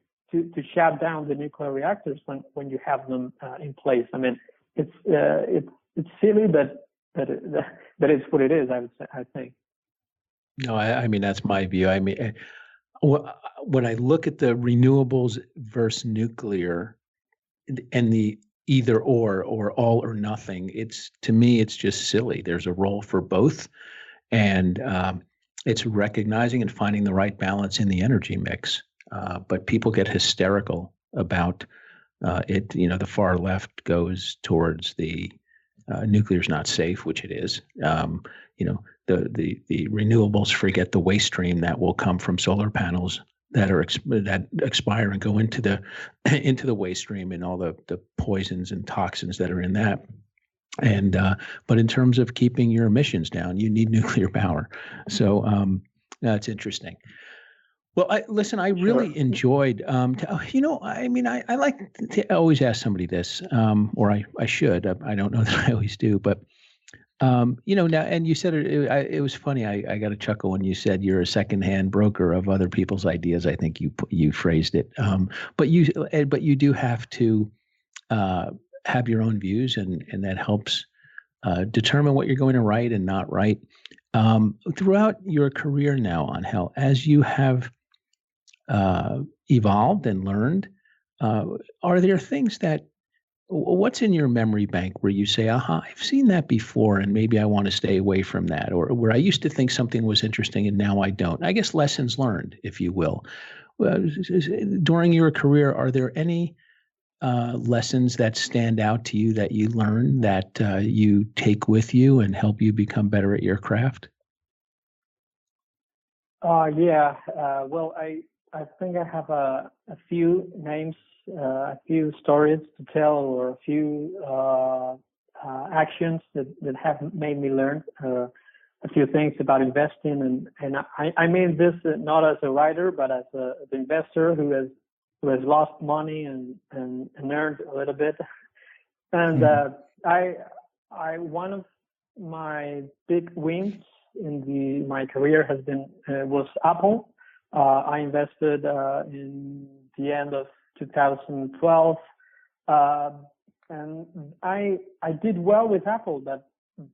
shut down the nuclear reactors when you have them in place. I mean, it's silly, but it's what it is. I think. No, I mean that's my view. I mean, when I look at the renewables versus nuclear, and the either or all or nothing, to me it's just silly. There's a role for both, and it's recognizing and finding the right balance in the energy mix. But people get hysterical about The far left goes towards the nuclear's not safe, which it is. The renewables, forget the waste stream that will come from solar panels that expire and go into the waste stream, and all the poisons and toxins that are in that. And but in terms of keeping your emissions down, you need nuclear power. So that's interesting. Well, I really enjoyed, I like to always ask somebody this, or I should. I don't know that I always do, but, now, and you said it was funny. I got a chuckle when you said you're a secondhand broker of other people's ideas. I think you phrased it. But you do have to have your own views, and that helps determine what you're going to write and not write. Throughout your career now on Hell, as you have evolved and learned, are there things what's in your memory bank where you say, aha, I've seen that before and maybe I want to stay away from that, or where I used to think something was interesting and now I don't? I guess lessons learned, if you will. During your career, are there any lessons that stand out to you that you learn that you take with you and help you become better at your craft? Yeah. Well, I think I have a few names, a few stories to tell, or a few actions that have made me learn a few things about investing. And I mean this not as a writer, but as an investor who has lost money and earned a little bit. And one of my big wins in my career was Apple. I invested in the end of 2012, and I did well with Apple.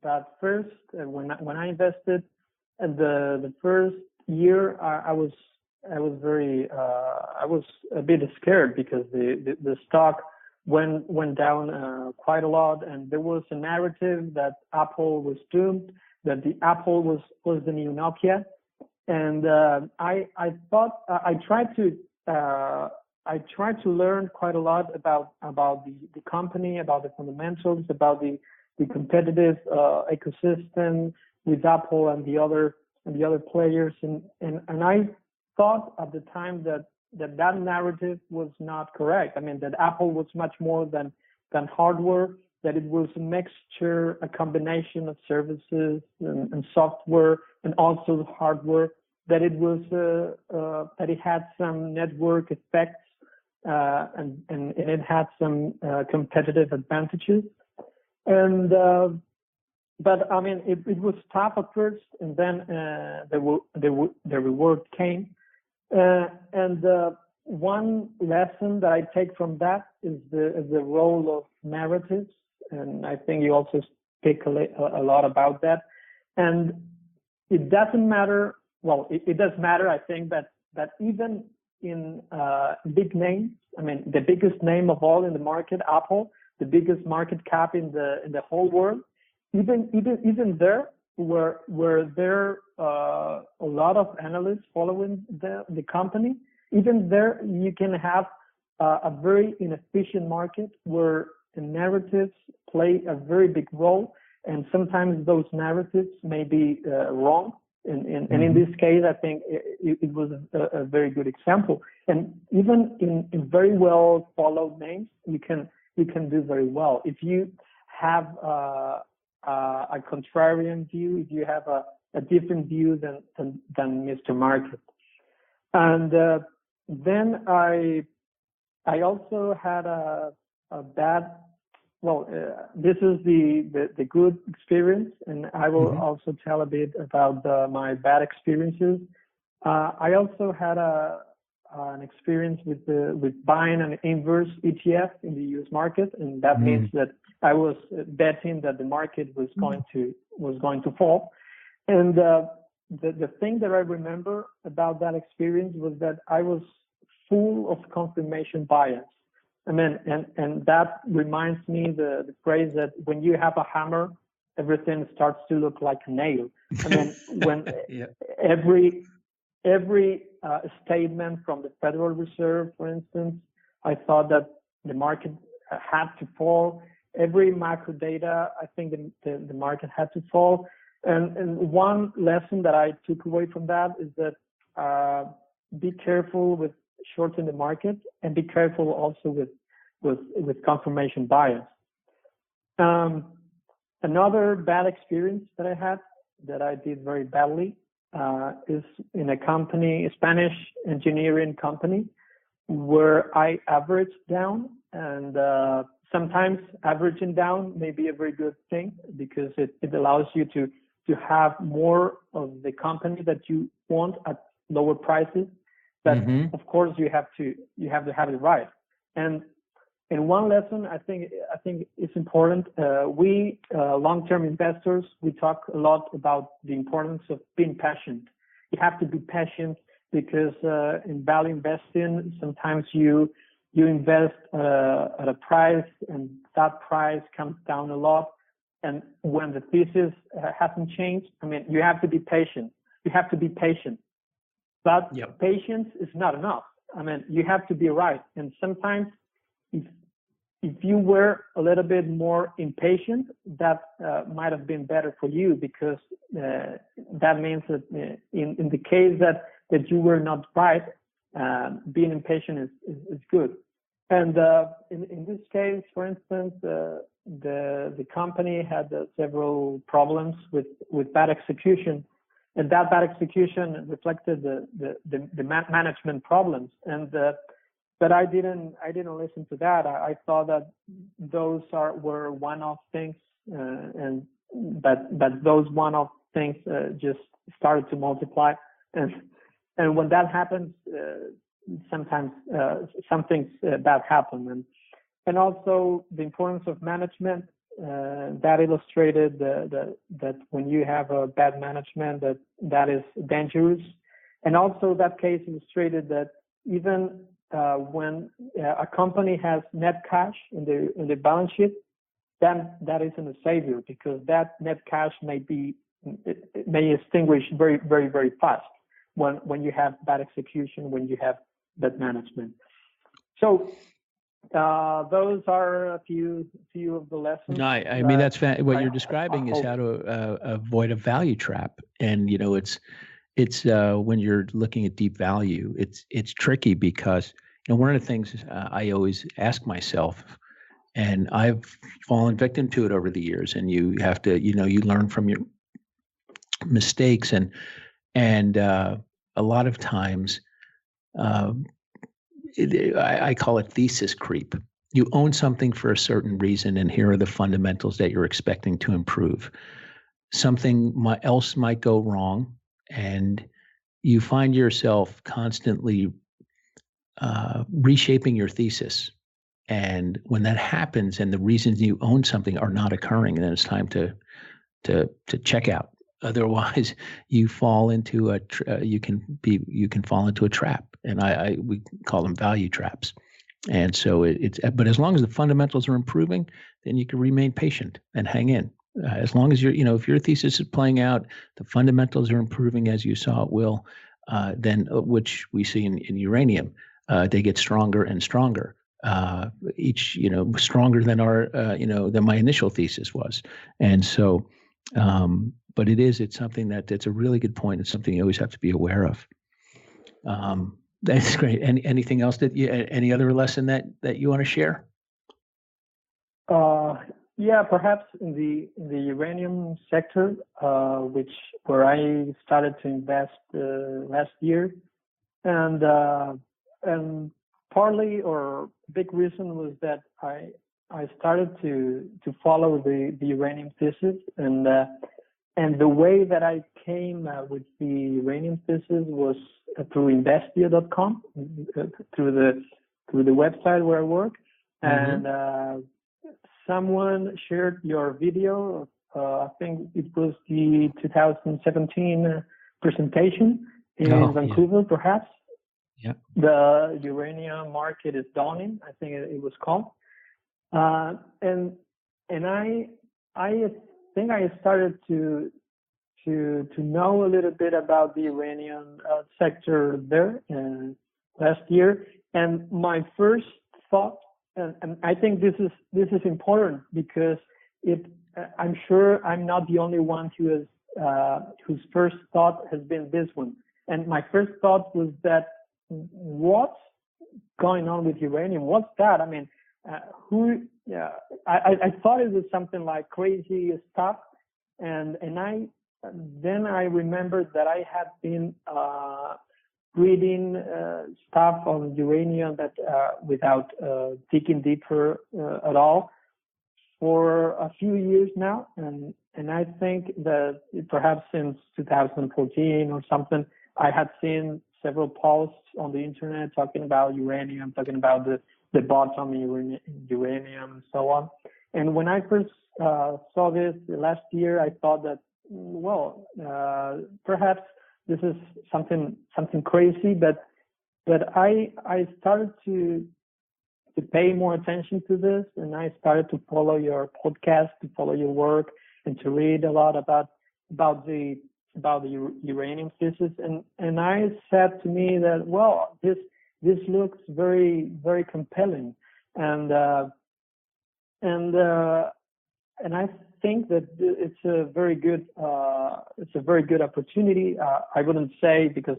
But first, when I invested, the first year, I was a bit scared because the stock went down quite a lot, and there was a narrative that Apple was doomed, that the Apple was the new Nokia. And I thought I tried to learn quite a lot about the company, about the fundamentals, about the competitive ecosystem with Apple and the other players, and I thought at the time that narrative was not correct. I mean, that Apple was much more than hardware, that it was a mixture, a combination of services and software and also hardware, that it was that it had some network effects and it had some competitive advantages. And but I mean, it was tough at first, and then the reward came. And one lesson that I take from that is the role of narratives, and I think you also speak a lot about that. And it doesn't matter. Well, it does matter, I think, that even in big names, I mean, the biggest name of all in the market, Apple, the biggest market cap in the whole world, even there, where there a lot of analysts following the company, even there you can have a very inefficient market where the narratives play a very big role, and sometimes those narratives may be wrong. And in this case, I think it was a very good example. And even in very well followed names, you can do very well if you have a contrarian view, if you have a different view than Mr. Market. And then I also had a bad. Well, this is the good experience, and I will also tell a bit about my bad experiences. I also had an experience with buying an inverse ETF in the U.S. market, and that means that I was betting that the market was going to fall. And the thing that I remember about that experience was that I was full of confirmation bias. I mean, and that reminds me the phrase that when you have a hammer, everything starts to look like a nail. I mean, when every statement from the Federal Reserve, for instance, I thought that the market had to fall. Every macro data, I think the market had to fall. And one lesson that I took away from that is that be careful with shorting the market, and be careful also with confirmation bias. Another bad experience that I had, that I did very badly, is in a Spanish engineering company, where I averaged down, and sometimes averaging down may be a very good thing, because it allows you to have more of the company that you want at lower prices. But of course, you have to have it right. And one lesson I think is important. We long-term investors, we talk a lot about the importance of being patient. You have to be patient, because in value investing, sometimes you invest at a price, and that price comes down a lot. And when the thesis hasn't changed, I mean, you have to be patient. You have to be patient. But patience is not enough. I mean, you have to be right. And sometimes if you were a little bit more impatient, that might have been better for you, because that means that in the case that you were not right, being impatient is good. And in this case, for instance, the company had several problems with bad execution, and that bad execution reflected the management problems. And but I didn't listen to that. I thought that those were one-off things, but those one-off things just started to multiply. And when that happens, sometimes some things bad happen. And also the importance of management, that illustrated that when you have a bad management, that is dangerous. And also that case illustrated that even when a company has net cash in the balance sheet, then that isn't a savior, because that net cash may extinguish very, very, very fast when you have bad execution, when you have bad management. So those are a few of the lessons. No, I mean, that's what you're describing is how to avoid a value trap. And it's when you're looking at deep value, it's tricky, because one of the things I always ask myself, and I've fallen victim to it over the years, and you have to you learn from your mistakes, and a lot of times I call it thesis creep. You own something for a certain reason, and here are the fundamentals that you're expecting to improve. Something else might go wrong, and you find yourself constantly reshaping your thesis. And when that happens, and the reasons you own something are not occurring, then it's time to check out. Otherwise, you fall into you can fall into a trap, and we call them value traps. And so but as long as the fundamentals are improving, then you can remain patient and hang in. As long as if your thesis is playing out, the fundamentals are improving as you saw it will, then which we see in uranium, they get stronger and stronger. Each stronger than than my initial thesis was. And so but it's something that's a really good point. It's something you always have to be aware of. That's great. Anything else any other lesson that you want to share? Yeah, perhaps in the uranium sector, where I started to invest last year, and partly or big reason was that I started to follow the uranium thesis, and the way that I came with the uranium thesis was through investia.com, through the website where I work, and someone shared your video. I think it was the 2017 presentation in Vancouver, perhaps. Yeah. The uranium market is dawning, I think it was called. And I think I started to know a little bit about the uranium sector there last year. And my first thought and I think this is important because I'm sure I'm not the only one whose first thought has been this one. And my first thought was that what's going on with uranium? What's that? I mean, I thought it was something like crazy stuff, and then I remembered that I had been reading stuff on uranium that without digging deeper at all for a few years now, and I think that perhaps since 2014 or something, I had seen several posts on the internet talking about uranium, talking about the bottom in uranium and so on. And when I first saw this last year, I thought that, well, perhaps this is something crazy, but I started to pay more attention to this, and I started to follow your podcast, to follow your work, and to read a lot about the uranium physics. And I said to me that, well, this looks very, very compelling, and I think that it's a very good opportunity. I wouldn't say, because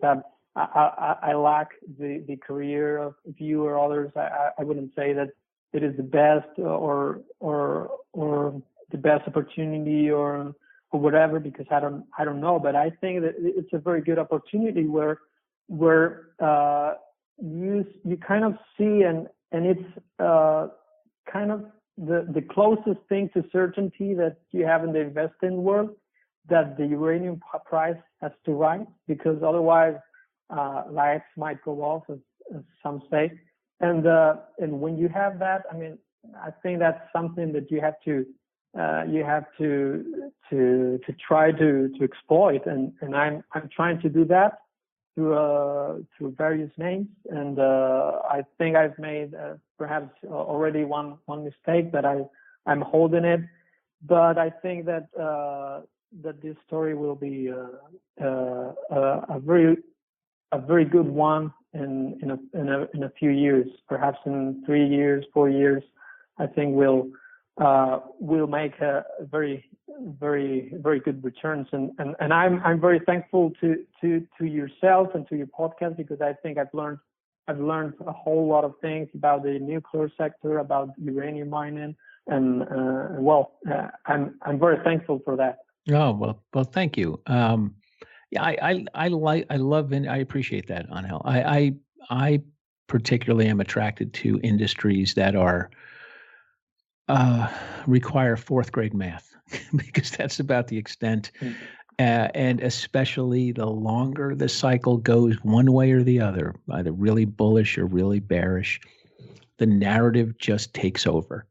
I lack the career of you or others. I wouldn't say that it is the best or the best opportunity or whatever, because I don't know. But I think that it's a very good opportunity where you kind of see, and it's kind of the closest thing to certainty that you have in the investing world, that the uranium price has to rise, because otherwise lights might go off, as some say. And when you have that, I mean, I think that's something that you have to try to exploit, and I'm trying to do that through various names, and I think I've made perhaps already one mistake, that I'm holding it, but I think that this story will be a very good one in a few years, perhaps in 3 years, 4 years. I think we'll make a very, very, very good returns, and I'm very thankful to yourself and to your podcast, because I think I've learned a whole lot of things about the nuclear sector, about uranium mining, and I'm very thankful for that. Oh, well, thank you. Yeah, I love, and I appreciate that, Angel. I particularly am attracted to industries that are require fourth grade math, because that's about the extent. And especially the longer the cycle goes one way or the other, either really bullish or really bearish, the narrative just takes over,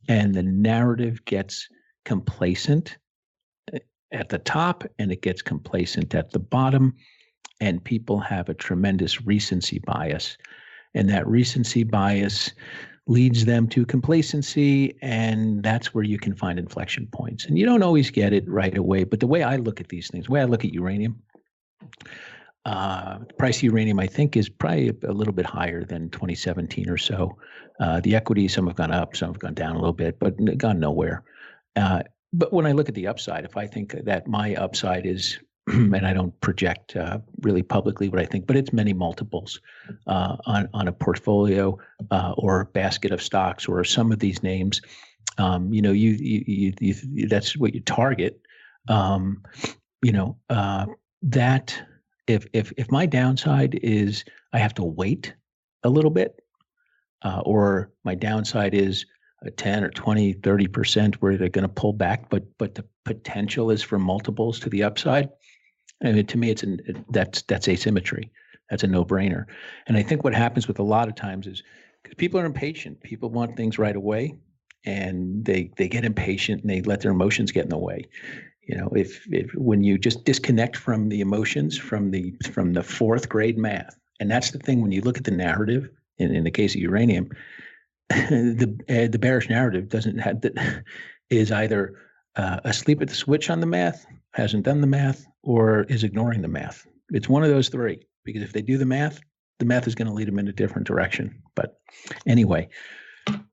and the narrative gets complacent at the top, and it gets complacent at the bottom, and people have a tremendous recency bias, and that recency bias leads them to complacency, and that's where you can find inflection points. And you don't always get it right away, but the way I look at these things, the way I look at uranium, the price of uranium, I think, is probably a little bit higher than 2017 or so. The equities, some have gone up, some have gone down a little bit, but gone nowhere. But when I look at the upside, if I think that my upside is, and I don't project really publicly what I think, but it's many multiples on a portfolio or basket of stocks or some of these names. You that's what you target. That if my downside is I have to wait a little bit, or my downside is 10 or 20, 30% where they're going to pull back, but the potential is for multiples to the upside. I mean, to me, that's asymmetry. That's a no-brainer. And I think what happens with a lot of times is because people are impatient. People want things right away, and they get impatient and they let their emotions get in the way. You know, if when you just disconnect from the emotions, from the fourth grade math, and that's the thing when you look at the narrative in the case of uranium, the bearish narrative is either asleep at the switch on the math, hasn't done the math, or is ignoring the math. It's one of those three, because if they do the math is going to lead them in a different direction. But anyway,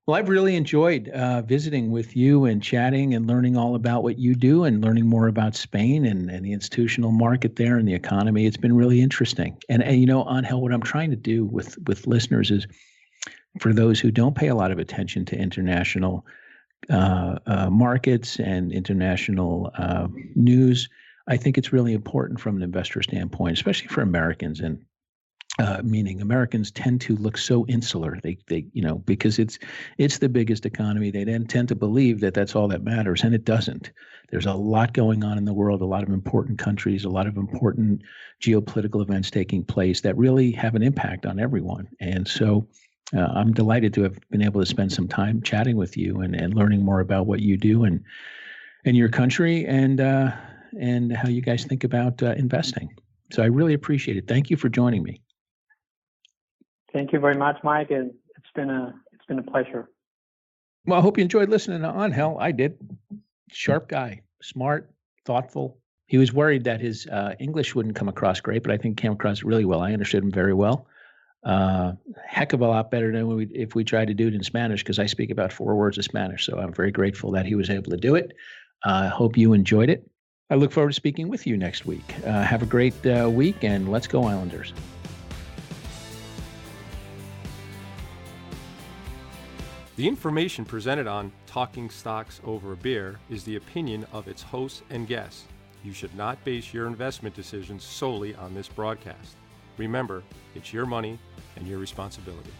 Well, I've really enjoyed visiting with you and chatting and learning all about what you do and learning more about Spain and the institutional market there and the economy. It's been really interesting. And Angel, what I'm trying to do with listeners is, for those who don't pay a lot of attention to international markets and international news, I think it's really important from an investor standpoint, especially for Americans. And meaning Americans tend to look so insular. They because it's the biggest economy. They then tend to believe that that's all that matters, and it doesn't. There's a lot going on in the world, a lot of important countries, a lot of important geopolitical events taking place that really have an impact on everyone. And so I'm delighted to have been able to spend some time chatting with you and learning more about what you do and your country and how you guys think about investing. So I really appreciate it. Thank you for joining me. Thank you very much, Mike, and it's been a pleasure. Well, I hope you enjoyed listening to Angel. I did. Sharp guy, smart, thoughtful. He was worried that his English wouldn't come across great, but I think it came across really well. I understood him very well. Heck of a lot better than if we tried to do it in Spanish, because I speak about 4 words of Spanish. So I'm very grateful that he was able to do it. I hope you enjoyed it. I look forward to speaking with you next week. Have a great week, and let's go Islanders. The information presented on Talking Stocks Over a Beer is the opinion of its hosts and guests. You should not base your investment decisions solely on this broadcast. Remember, it's your money and your responsibility.